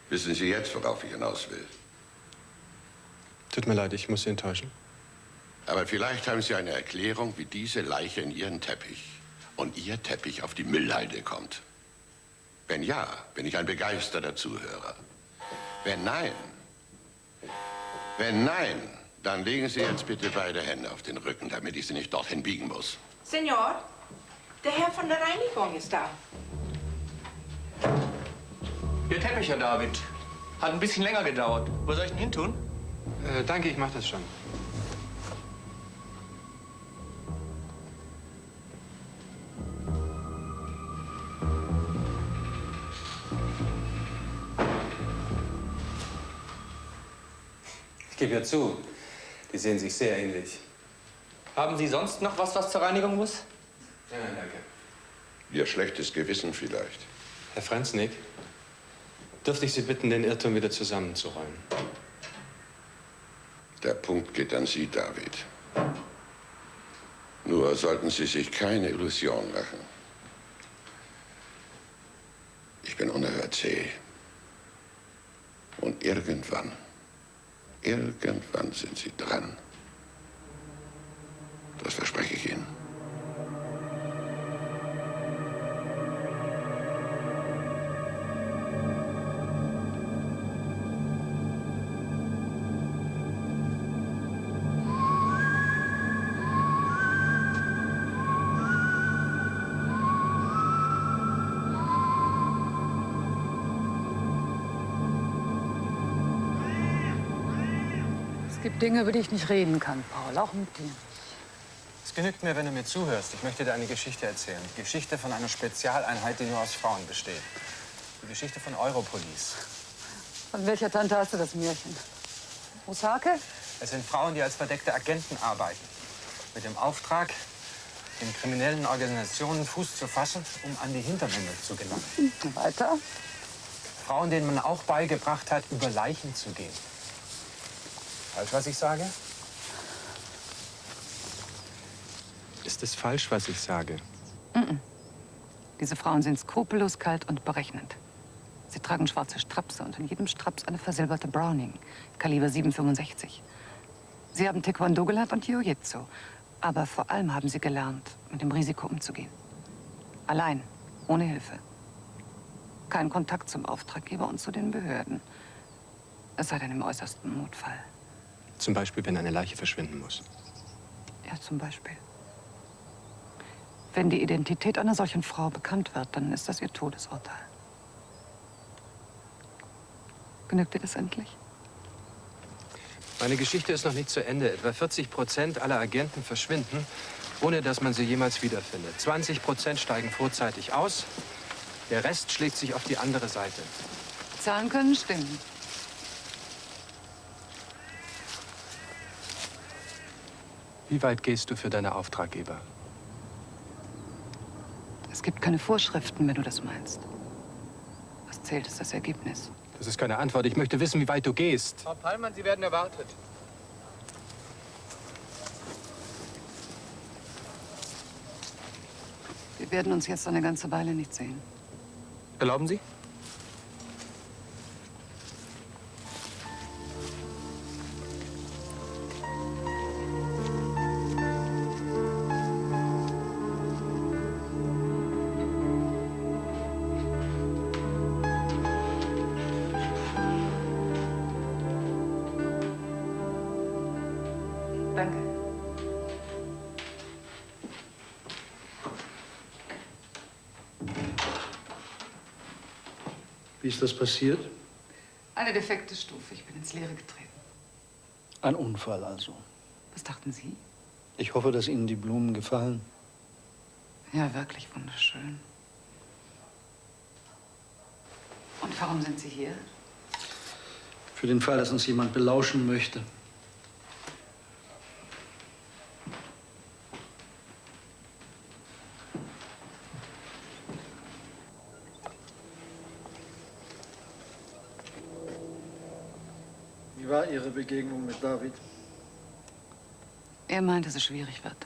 Wissen Sie jetzt, worauf ich hinaus will? Tut mir leid, ich muss Sie enttäuschen. Aber vielleicht haben Sie eine Erklärung, wie diese Leiche in Ihren Teppich und Ihr Teppich auf die Müllhalde kommt. Wenn ja, bin ich ein begeisterter Zuhörer. Wenn nein, dann legen Sie jetzt bitte beide Hände auf den Rücken, damit ich Sie nicht dorthin biegen muss. Senor, der Herr von der Reinigung ist da. Ihr Teppich, Herr David. Hat ein bisschen länger gedauert. Wo soll ich denn hin tun? Danke, ich mach das schon. Ich gebe ja zu, die sehen sich sehr ähnlich. Haben Sie sonst noch was, was zur Reinigung muss? Nein, danke. Ihr schlechtes Gewissen vielleicht. Herr Franznik, dürfte ich Sie bitten, den Irrtum wieder zusammenzuräumen? Der Punkt geht an Sie, David. Nur sollten Sie sich keine Illusion machen. Ich bin unerhört zäh. Und irgendwann sind Sie dran. Das verspreche ich Ihnen. Es gibt Dinge, über die ich nicht reden kann, Paul, auch mit dir. Es genügt mir, wenn du mir zuhörst. Ich möchte dir eine Geschichte erzählen. Die Geschichte von einer Spezialeinheit, die nur aus Frauen besteht. Die Geschichte von Europolice. Von welcher Tante hast du das Märchen? Osake? Es sind Frauen, die als verdeckte Agenten arbeiten. Mit dem Auftrag, den kriminellen Organisationen Fuß zu fassen, um an die Hintermänner zu gelangen. Weiter? Frauen, denen man auch beigebracht hat, über Leichen zu gehen. Falsch, was ich sage? Ist es falsch, was ich sage? Diese Frauen sind skrupellos, kalt und berechnend. Sie tragen schwarze Strapse und in jedem Straps eine versilberte Browning, Kaliber 7,65. Sie haben Taekwondo gelernt und Jiu-Jitsu. Aber vor allem haben sie gelernt, mit dem Risiko umzugehen. Allein, ohne Hilfe. Kein Kontakt zum Auftraggeber und zu den Behörden. Es sei denn im äußersten Notfall. Zum Beispiel, wenn eine Leiche verschwinden muss. Ja, zum Beispiel. Wenn die Identität einer solchen Frau bekannt wird, dann ist das ihr Todesurteil. Genügt dir das endlich? Meine Geschichte ist noch nicht zu Ende. Etwa 40% aller Agenten verschwinden, ohne dass man sie jemals wiederfindet. 20% steigen vorzeitig aus. Der Rest schlägt sich auf die andere Seite. Zahlen können stimmen. Wie weit gehst du für deine Auftraggeber? Es gibt keine Vorschriften, wenn du das meinst. Was zählt, ist das Ergebnis. Das ist keine Antwort. Ich möchte wissen, wie weit du gehst. Frau Pallmann, Sie werden erwartet. Wir werden uns jetzt eine ganze Weile nicht sehen. Erlauben Sie? Danke. Wie ist das passiert? Eine defekte Stufe. Ich bin ins Leere getreten. Ein Unfall also. Was dachten Sie? Ich hoffe, dass Ihnen die Blumen gefallen. Ja, wirklich wunderschön. Und warum sind Sie hier? Für den Fall, dass uns jemand belauschen möchte. Wie war Ihre Begegnung mit David? Er meint, dass es schwierig wird.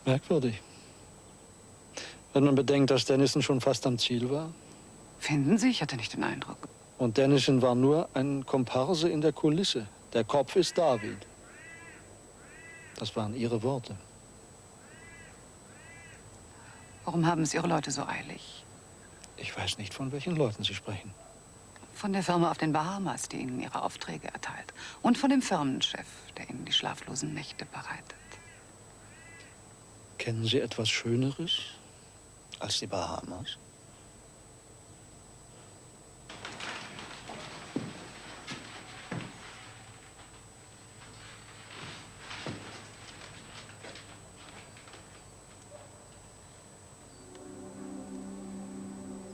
Merkwürdig. Wenn man bedenkt, dass Dennison schon fast am Ziel war. Finden Sie? Ich hatte nicht den Eindruck. Und Dennison war nur ein Komparse in der Kulisse. Der Kopf ist David. Das waren Ihre Worte. Warum haben es Ihre Leute so eilig? Ich weiß nicht, von welchen Leuten Sie sprechen. Von der Firma auf den Bahamas, die Ihnen Ihre Aufträge erteilt. Und von dem Firmenchef, der Ihnen die schlaflosen Nächte bereitet. Kennen Sie etwas Schöneres als die Bahamas?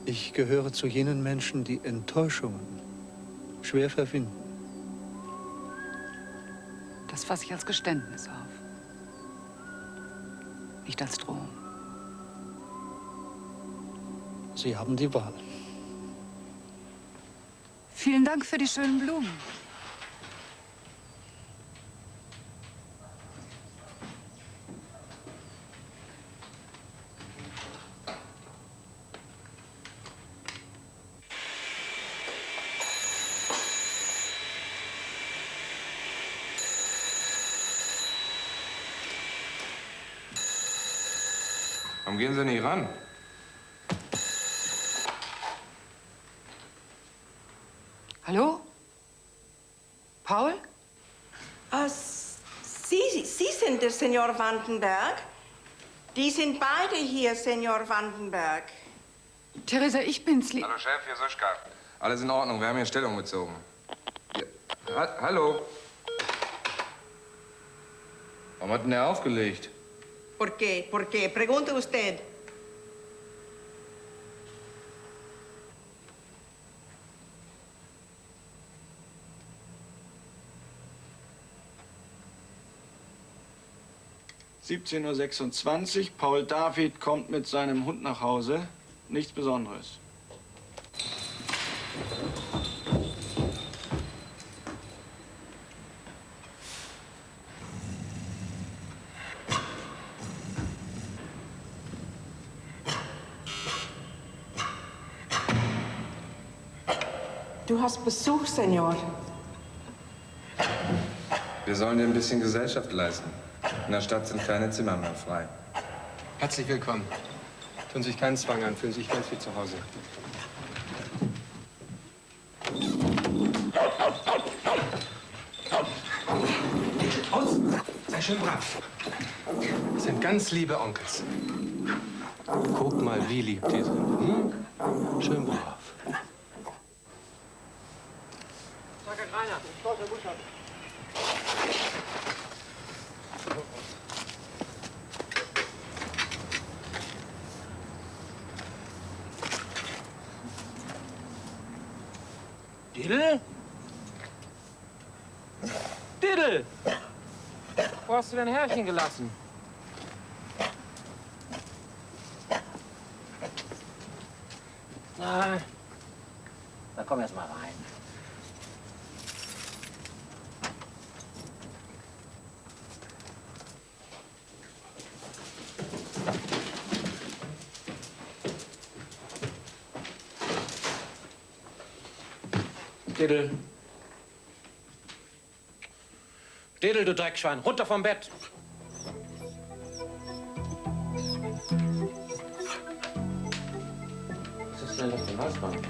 Ich gehöre zu jenen Menschen, die Enttäuschungen schwer verwinden. Das fasse ich als Geständnis auf. Nicht als Drohung. Sie haben die Wahl. Vielen Dank für die schönen Blumen. Warum gehen Sie nicht ran? Hallo? Paul? Sie sind der Senor Vandenberg? Die sind beide hier, Senor Vandenberg. Theresa, ich bin's. Hallo, Chef, hier ist Suschka. Alles in Ordnung, wir haben hier Stellung bezogen. Hallo? Warum hat denn der aufgelegt? ¿Por qué? ¿Por qué? Pregunte usted. (17:26 Uhr). Paul David kommt mit seinem Hund nach Hause. Nichts Besonderes. Du hast Besuch, Senor. Wir sollen dir ein bisschen Gesellschaft leisten. In der Stadt sind keine Zimmer mehr frei. Herzlich willkommen. Tun sich keinen Zwang an, fühlen sich ganz wie zu Hause. Aus! Sei schön brav. Das sind ganz liebe Onkels. Guck mal, wie lieb die sind. Hm? Schön brav. Diddle? Diddle! Wo hast du dein Herrchen gelassen? Na, da komm erst mal rein. Diddle. Diddle, du Dreckschwein, runter vom Bett. Was ist denn das für ein Halsband?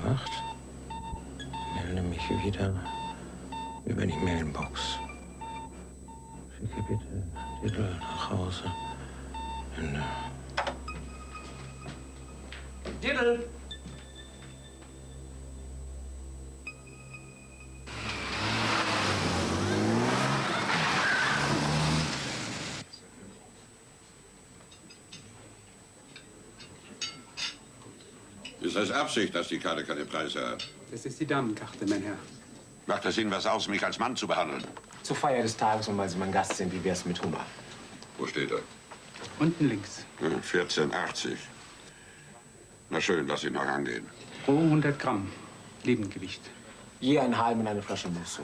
Überwacht. Melde mich wieder über die Mailbox. Schicke bitte Diddle nach Hause. Ende. Diddle! Ist das Absicht, dass die Karte keine Preise hat? Das ist die Damenkarte, mein Herr. Macht es Ihnen was aus, mich als Mann zu behandeln? Zur Feier des Tages und weil Sie mein Gast sind, wie wär's mit Hummer? Wo steht er? Unten links. 14,80. Na schön, lass ihn noch angehen. Roh 100 Gramm. Lebendgewicht. Je einen halben und eine Flasche Mousse.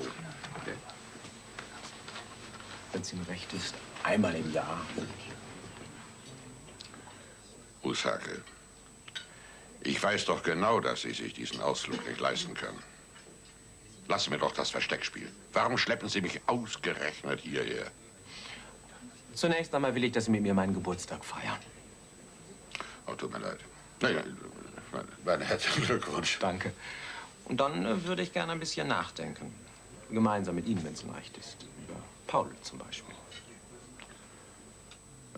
Wenn es Ihnen recht ist, einmal im Jahr. Usake, ich weiß doch genau, dass Sie sich diesen Ausflug nicht leisten können. Lassen wir doch das Versteckspiel. Warum schleppen Sie mich ausgerechnet hierher? Zunächst einmal will ich, dass Sie mit mir meinen Geburtstag feiern. Oh, tut mir leid. Naja, mein herzlichen Glückwunsch. Danke. Und dann würde ich gerne ein bisschen nachdenken. Gemeinsam mit Ihnen, wenn es Ihnen recht ist. Über Paul zum Beispiel.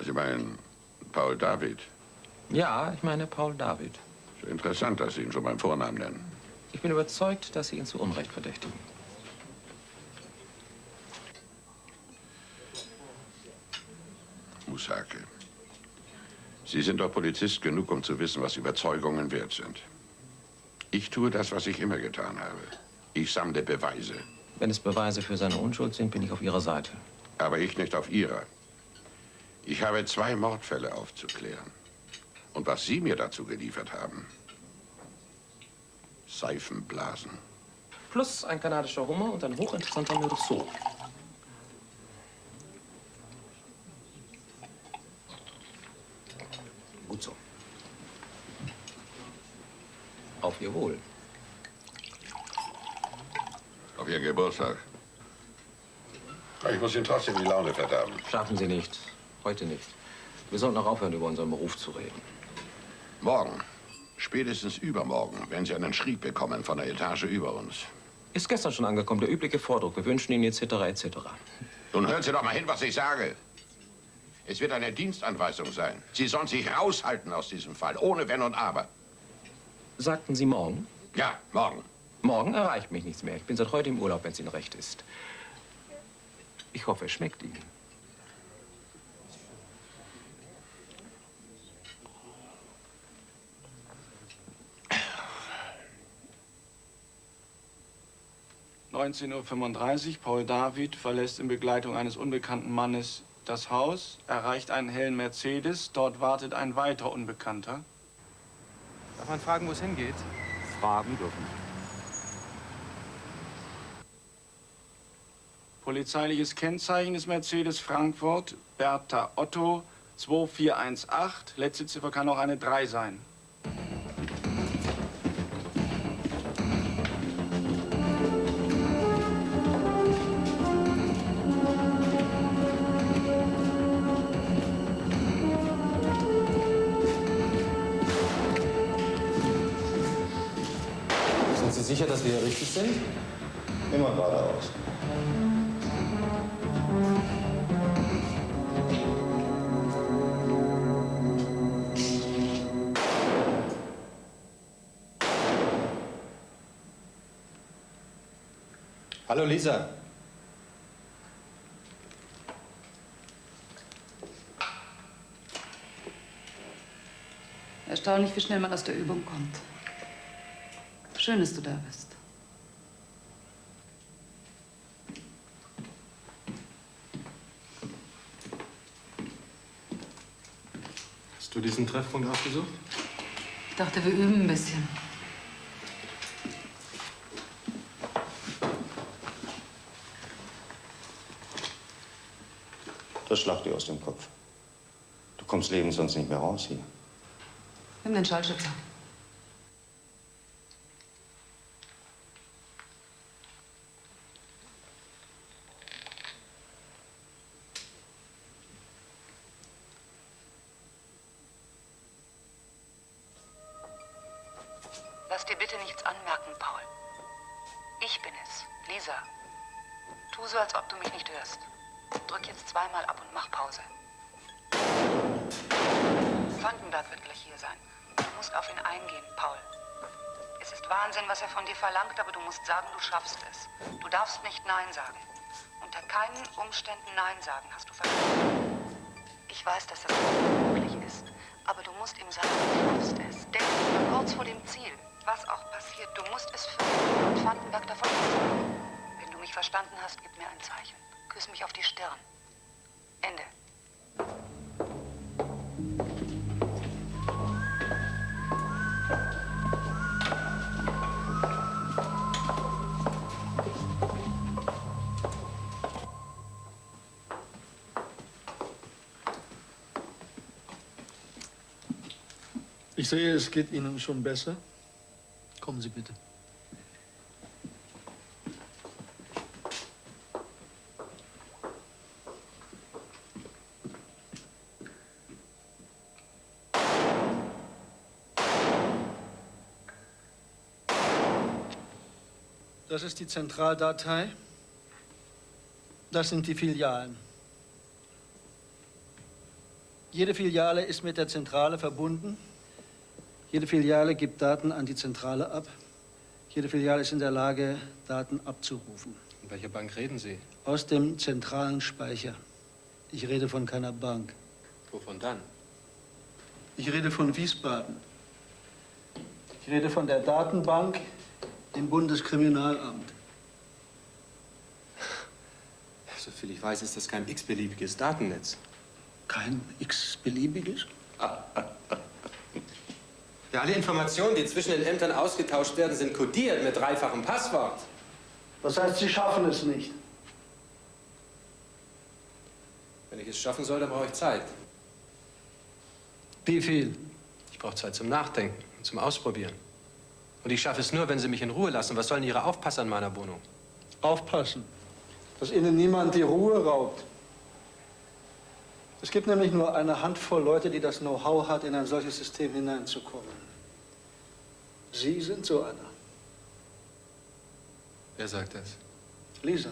Sie meinen Paul David? Ja, ich meine Paul David. Ist interessant, dass Sie ihn schon beim Vornamen nennen. Ich bin überzeugt, dass Sie ihn zu Unrecht verdächtigen. Musake, Sie sind doch Polizist genug, um zu wissen, was Überzeugungen wert sind. Ich tue das, was ich immer getan habe. Ich sammle Beweise. Wenn es Beweise für seine Unschuld sind, bin ich auf Ihrer Seite. Aber ich nicht auf Ihrer. Ich habe 2 Mordfälle aufzuklären. Und was Sie mir dazu geliefert haben, Seifenblasen. Plus ein kanadischer Hummer und ein hochinteressanter Meursault. Gut so. Auf Ihr Wohl. doch Ihr Geburtstag. Ich muss Ihnen trotzdem die Laune verderben. Schaffen Sie nicht. Heute nicht. Wir sollten auch aufhören, über unseren Beruf zu reden. Morgen, spätestens übermorgen, werden Sie einen Schrieb bekommen von der Etage über uns. Ist gestern schon angekommen, der übliche Vordruck. Wir wünschen Ihnen etc. etc. Nun hören Sie doch mal hin, was ich sage. Es wird eine Dienstanweisung sein. Sie sollen sich raushalten aus diesem Fall, ohne Wenn und Aber. Sagten Sie morgen? Ja, morgen. Morgen erreicht mich nichts mehr. Ich bin seit heute im Urlaub, wenn es Ihnen recht ist. Ich hoffe, es schmeckt Ihnen. (19:35 Uhr). Paul David verlässt in Begleitung eines unbekannten Mannes das Haus, erreicht einen hellen Mercedes. Dort wartet ein weiterer Unbekannter. Darf man fragen, wo es hingeht? Fragen dürfen. Polizeiliches Kennzeichen des Mercedes Frankfurt, Bertha Otto 2418. Letzte Ziffer kann auch eine 3 sein. Sind Sie sicher, dass wir hier richtig sind? Immer geradeaus. Hallo, Lisa. Erstaunlich, wie schnell man aus der Übung kommt. Schön, dass du da bist. Hast du diesen Treffpunkt ausgesucht? Ich dachte, wir üben ein bisschen. Das schlagt dir aus dem Kopf. Du kommst lebend sonst nicht mehr raus hier. Nimm den Schallschützer. Lass dir bitte nichts anmerken, Paul. Ich bin es, Lisa. Tu so, als ob du mich nicht hörst. Drück jetzt zweimal ab und mach Pause. Vandenberg wird gleich hier sein. Du musst auf ihn eingehen, Paul. Es ist Wahnsinn, was er von dir verlangt, aber du musst sagen, du schaffst es. Du darfst nicht Nein sagen. Unter keinen Umständen Nein sagen, hast du verstanden? Ich weiß, dass das unmöglich ist, aber du musst ihm sagen, du schaffst es. Denk nur kurz vor dem Ziel. Was auch passiert, du musst es fühlen und Vandenberg davon lassen. Wenn du mich verstanden hast, gib mir ein Zeichen. Küss mich auf die Stirn. Ende. Ich sehe, es geht Ihnen schon besser. Kommen Sie bitte. Das ist die Zentraldatei. Das sind die Filialen. Jede Filiale ist mit der Zentrale verbunden. Jede Filiale gibt Daten an die Zentrale ab. Jede Filiale ist in der Lage, Daten abzurufen. In welcher Bank reden Sie? Aus dem zentralen Speicher. Ich rede von keiner Bank. Wovon dann? Ich rede von Wiesbaden. Ich rede von der Datenbank im Bundeskriminalamt. Soviel ich weiß, ist das kein x-beliebiges Datennetz. Kein x-beliebiges? Ja, alle Informationen, die zwischen den Ämtern ausgetauscht werden, sind kodiert mit dreifachem Passwort. Das heißt, Sie schaffen es nicht. Wenn ich es schaffen soll, dann brauche ich Zeit. Wie viel? Ich brauche Zeit zum Nachdenken und zum Ausprobieren. Und ich schaffe es nur, wenn Sie mich in Ruhe lassen. Was sollen Ihre Aufpasser in meiner Wohnung? Aufpassen, dass Ihnen niemand die Ruhe raubt. Es gibt nämlich nur eine Handvoll Leute, die das Know-how hat, in ein solches System hineinzukommen. Sie sind so einer. Wer sagt das? Lisa.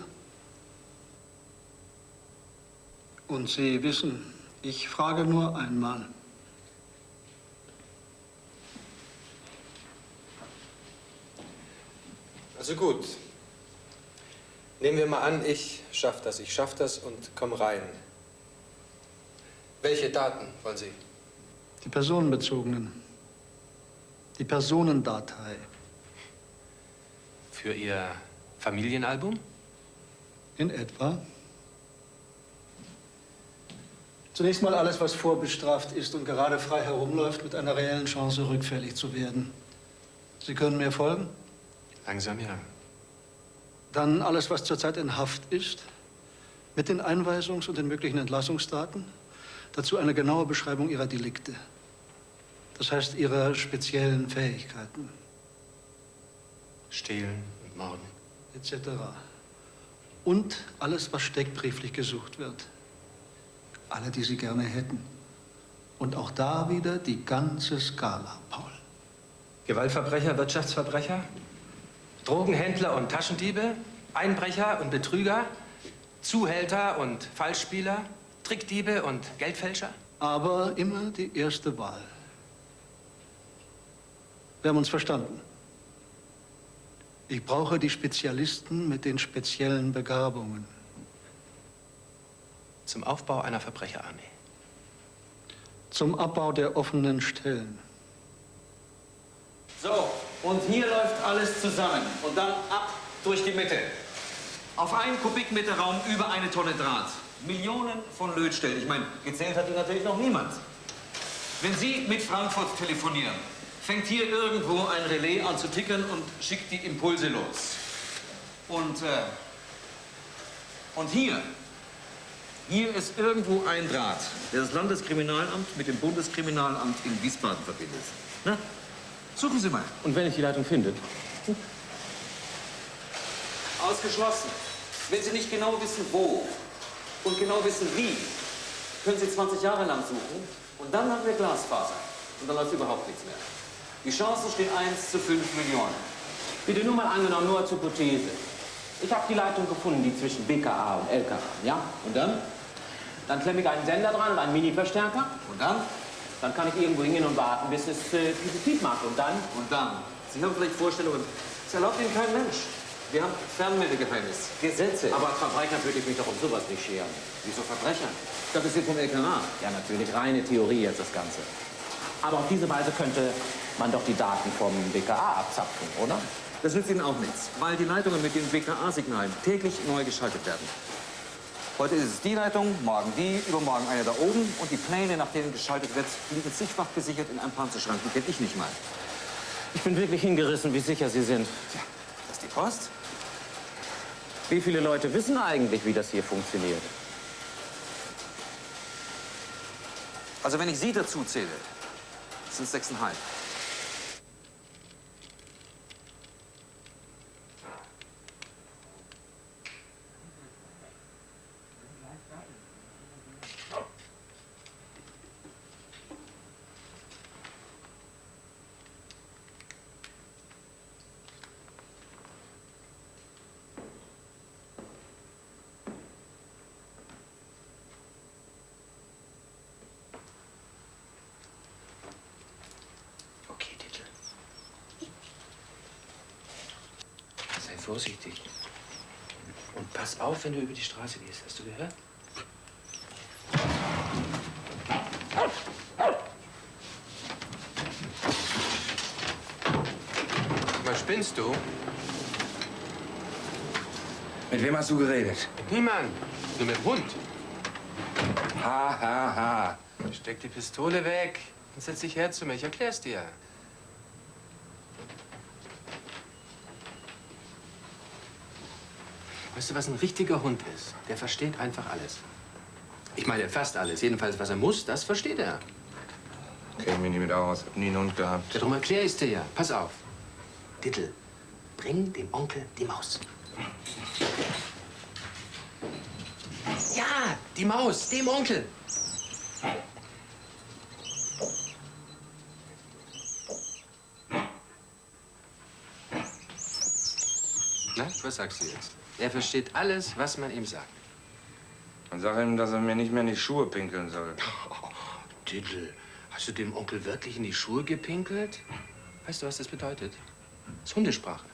Und Sie wissen, ich frage nur einmal. Also gut. Nehmen wir mal an, ich schaff das und komm rein. Welche Daten wollen Sie? Die personenbezogenen. Die Personendatei. Für Ihr Familienalbum? In etwa. Zunächst mal alles, was vorbestraft ist und gerade frei herumläuft, mit einer reellen Chance, rückfällig zu werden. Sie können mir folgen? Langsam, ja. Dann alles, was zurzeit in Haft ist, mit den Einweisungs- und den möglichen Entlassungsdaten. Dazu eine genaue Beschreibung Ihrer Delikte. Das heißt, Ihrer speziellen Fähigkeiten. Stehlen und Morden. Etc. Und alles, was steckbrieflich gesucht wird. Alle, die Sie gerne hätten. Und auch da wieder die ganze Skala, Paul. Gewaltverbrecher, Wirtschaftsverbrecher, Drogenhändler und Taschendiebe, Einbrecher und Betrüger, Zuhälter und Falschspieler, Trickdiebe und Geldfälscher? Aber immer die erste Wahl. Wir haben uns verstanden. Ich brauche die Spezialisten mit den speziellen Begabungen. Zum Aufbau einer Verbrecherarmee. Zum Abbau der offenen Stellen. So, und hier läuft alles zusammen. Und dann ab durch die Mitte. Auf 1 Kubikmeter Raum über 1 Tonne Draht. Millionen von Lötstellen. Ich meine, gezählt hat die natürlich noch niemand. Wenn Sie mit Frankfurt telefonieren, fängt hier irgendwo ein Relais an zu tickern und schickt die Impulse los. Und hier ist irgendwo ein Draht, der das Landeskriminalamt mit dem Bundeskriminalamt in Wiesbaden verbindet. Na? Suchen Sie mal. Und wenn ich die Leitung finde? Ausgeschlossen. Wenn Sie nicht genau wissen, wo und genau wissen, wie, können Sie 20 Jahre lang suchen und dann haben wir Glasfaser. Und dann läuft überhaupt nichts mehr. Die Chancen stehen 1 zu 5 Millionen. Bitte nur mal angenommen, nur als Hypothese. Ich habe die Leitung gefunden, die zwischen BKA und LKA, ja? Und dann? Dann klemme ich einen Sender dran und einen Mini-Verstärker. Und dann? Dann kann ich irgendwo hingehen und warten, bis es Piep macht. Und dann? Und dann? Sie haben vielleicht Vorstellungen. Das erlaubt Ihnen kein Mensch. Wir haben Fernmeldegeheimnis, Gesetze. Aber als Verbrecher würde ich mich doch um sowas nicht scheren. Wieso Verbrecher? Das ist hier vom LKA. Ja, natürlich, reine Theorie jetzt das Ganze. Aber auf diese Weise könnte man doch die Daten vom BKA abzapfen, oder? Das nützt Ihnen auch nichts, weil die Leitungen mit den BKA-Signalen täglich neu geschaltet werden. Heute ist es die Leitung, morgen die, übermorgen eine da oben und die Pläne, nach denen geschaltet wird, liegen zigfach gesichert in einem Panzerschrank. Die kenne ich nicht mal. Ich bin wirklich hingerissen, wie sicher Sie sind. Tja, das ist die Post. Wie viele Leute wissen eigentlich, wie das hier funktioniert? Also wenn ich Sie dazu zähle, sind es 6,5. Vorsichtig. Und pass auf, wenn du über die Straße gehst. Hast du gehört? Was spinnst du? Mit wem hast du geredet? Mit niemand. Nur mit dem Hund. Ha, ha, ha. Steck die Pistole weg und setz dich her zu mir. Ich erklär's dir. Weißt du, was ein richtiger Hund ist? Der versteht einfach alles. Ich meine, fast alles. Jedenfalls, was er muss, das versteht er. Kenn mich nicht mit aus. Hab nie einen Hund gehabt. Ja, darum erklär ich's dir ja. Pass auf. Dittel, bring dem Onkel die Maus. Ja, die Maus, dem Onkel. Na, was sagst du jetzt? Er versteht alles, was man ihm sagt. Und sag ihm, dass er mir nicht mehr in die Schuhe pinkeln soll. Diddle, hast du dem Onkel wirklich in die Schuhe gepinkelt? Weißt du, was das bedeutet? Das ist Hundesprache.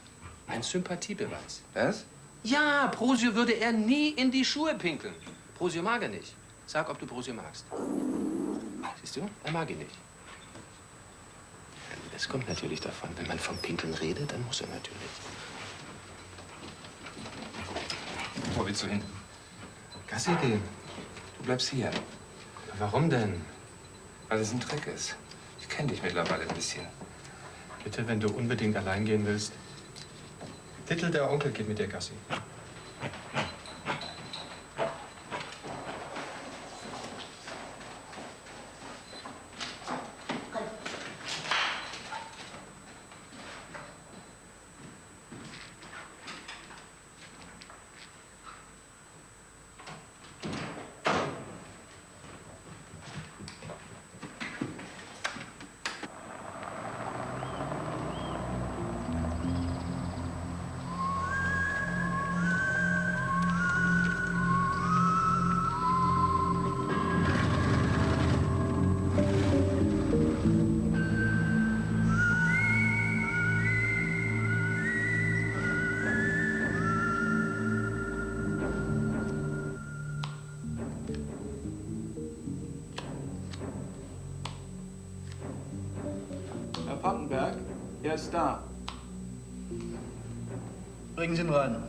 Ein Sympathiebeweis. Was? Ja, Prosio würde er nie in die Schuhe pinkeln. Prosio mag er nicht. Sag, ob du Prosio magst. Siehst du, er mag ihn nicht. Das kommt natürlich davon. Wenn man vom Pinkeln redet, dann muss er natürlich. Wo willst du hin? Gassi gehen. Du bleibst hier. Warum denn? Weil es ein Trick ist. Ich kenne dich mittlerweile ein bisschen. Bitte, wenn du unbedingt allein gehen willst. Diddle, der Onkel, geht mit dir Gassi. Herr Pappenberg, er ist da. Bringen Sie ihn rein.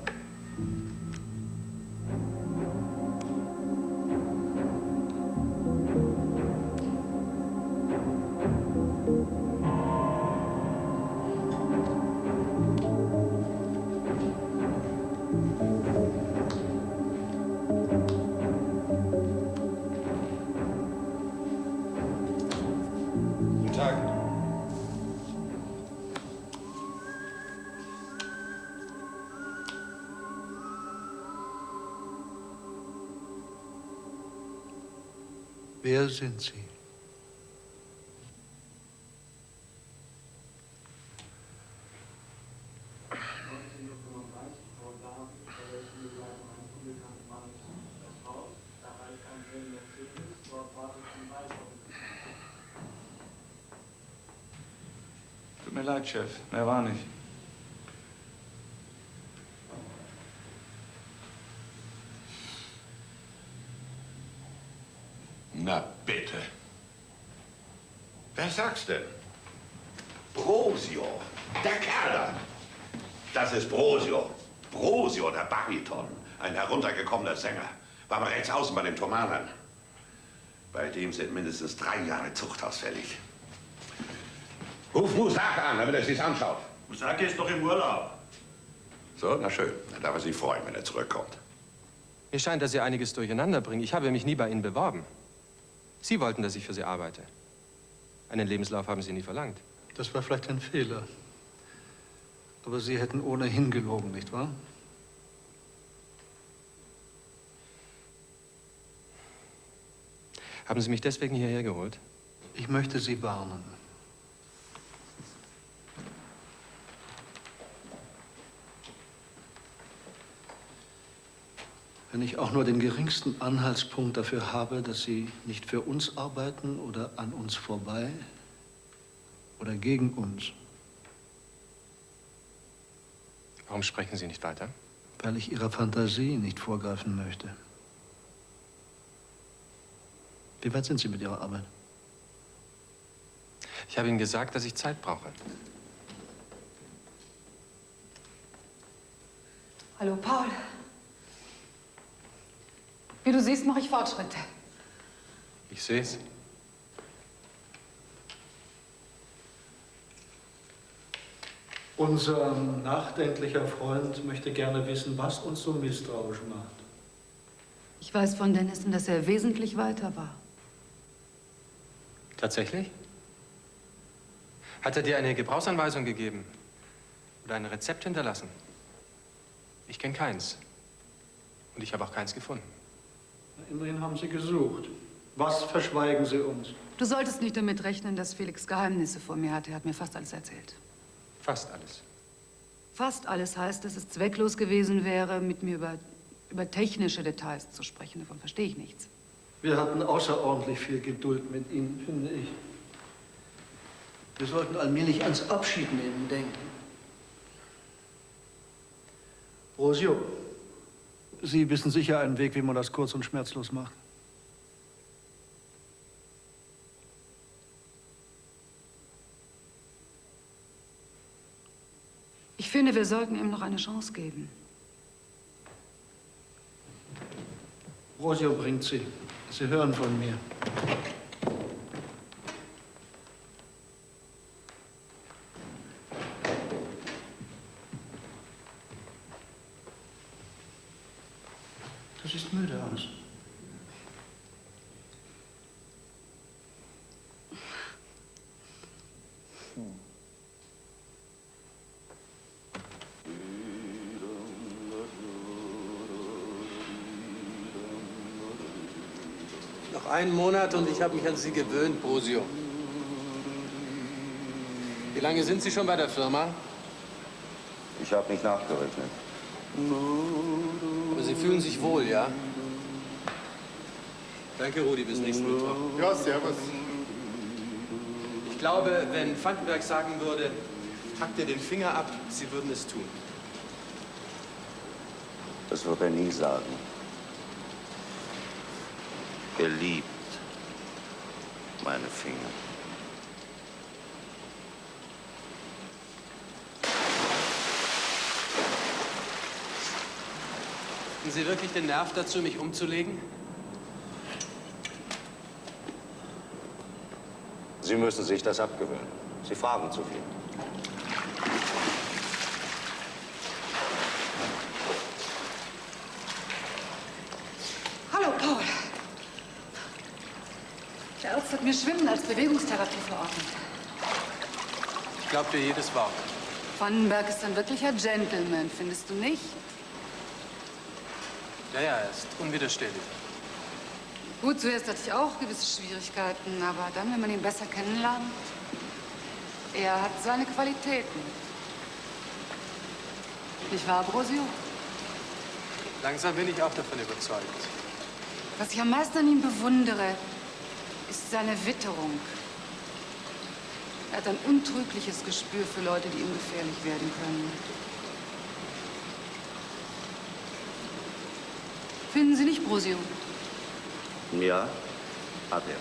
Guten Tag. Wer sind Sie? Tut mir leid, Chef. Mehr war nicht. Na bitte. Wer sagt's denn? Brosio, der Kerl da. Das ist Brosio. Brosio, der Bariton. Ein heruntergekommener Sänger. War mal rechts außen bei den Thomanern. Bei dem sind mindestens 3 Jahre Zuchthaus fällig. Ruf Musake an, damit er sich's anschaut. Musake ist doch im Urlaub. So, na schön. Dann darf er sich freuen, wenn er zurückkommt. Mir scheint, dass Sie einiges durcheinander bringen. Ich habe mich nie bei Ihnen beworben. Sie wollten, dass ich für Sie arbeite. Einen Lebenslauf haben Sie nie verlangt. Das war vielleicht ein Fehler. Aber Sie hätten ohnehin gelogen, nicht wahr? Haben Sie mich deswegen hierher geholt? Ich möchte Sie warnen. Wenn ich auch nur den geringsten Anhaltspunkt dafür habe, dass Sie nicht für uns arbeiten oder an uns vorbei oder gegen uns. Warum sprechen Sie nicht weiter? Weil ich Ihrer Fantasie nicht vorgreifen möchte. Wie weit sind Sie mit Ihrer Arbeit? Ich habe Ihnen gesagt, dass ich Zeit brauche. Hallo, Paul. Wie du siehst, mache ich Fortschritte. Ich sehe es. Unser nachdenklicher Freund möchte gerne wissen, was uns so misstrauisch macht. Ich weiß von Dennison, dass er wesentlich weiter war. Tatsächlich? Hat er dir eine Gebrauchsanweisung gegeben? Oder ein Rezept hinterlassen? Ich kenne keins. Und ich habe auch keins gefunden. Immerhin haben Sie gesucht. Was verschweigen Sie uns? Du solltest nicht damit rechnen, dass Felix Geheimnisse vor mir hat. Er hat mir fast alles erzählt. Fast alles. Fast alles heißt, dass es zwecklos gewesen wäre, mit mir über technische Details zu sprechen. Davon verstehe ich nichts. Wir hatten außerordentlich viel Geduld mit Ihnen, finde ich. Wir sollten allmählich ans Abschiednehmen denken. Rosio, Sie wissen sicher einen Weg, wie man das kurz und schmerzlos macht. Ich finde, wir sollten ihm noch eine Chance geben. Rosio bringt Sie. Sie hören von mir. Du siehst müde aus. Noch einen Monat und ich habe mich an Sie gewöhnt, Brosio. Wie lange sind Sie schon bei der Firma? Ich habe nicht nachgerechnet. Aber Sie fühlen sich wohl, ja? Danke, Rudi, bis nächsten Mittwoch. Ja, servus. Ich glaube, wenn Vandenberg sagen würde, hackt ihr den Finger ab, Sie würden es tun. Das wird er nie sagen. Er liebt meine Finger. Hatten Sie wirklich den Nerv dazu, mich umzulegen? Sie müssen sich das abgewöhnen. Sie fragen zu viel. Hallo, Paul. Der Arzt hat mir Schwimmen als Bewegungstherapie verordnet. Ich glaube dir jedes Wort. Vandenberg ist ein wirklicher Gentleman, findest du nicht? Ja, er ist unwiderstehlich. Gut, zuerst hatte ich auch gewisse Schwierigkeiten, aber dann, wenn man ihn besser kennenlernt, er hat seine Qualitäten. Nicht wahr, Brosio? Langsam bin ich auch davon überzeugt. Was ich am meisten an ihm bewundere, ist seine Witterung. Er hat ein untrügliches Gespür für Leute, die ihm gefährlich werden können. Finden Sie nicht, Brosio? Ja, hat er.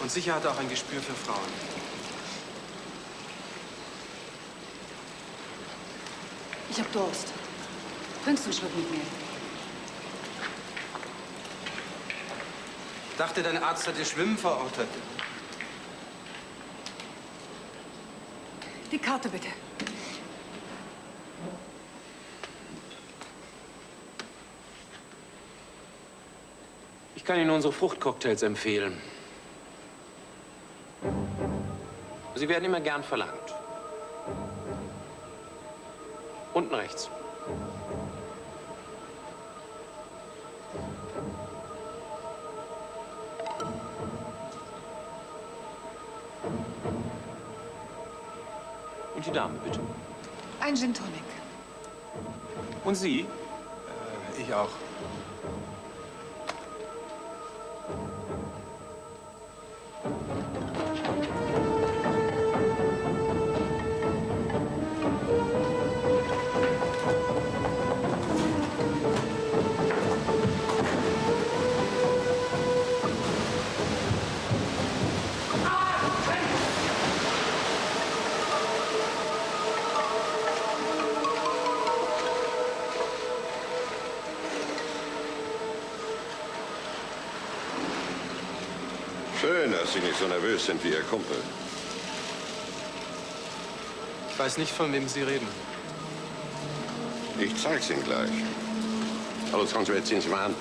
Und sicher hat er auch ein Gespür für Frauen. Ich hab Durst. Trinkst du einen Schluck mit mir? Ich dachte, dein Arzt hat dir Schwimmen verordnet. Die Karte bitte. Ich kann Ihnen unsere Fruchtcocktails empfehlen. Sie werden immer gern verlangt. Unten rechts. Und die Dame, bitte. Ein Gin Tonic. Und Sie? Ich auch. Schön, dass Sie nicht so nervös sind wie Ihr Kumpel. Ich weiß nicht, von wem Sie reden. Ich zeig's Ihnen gleich. Hallo, kommen Sie mit, ziehen Sie mal an.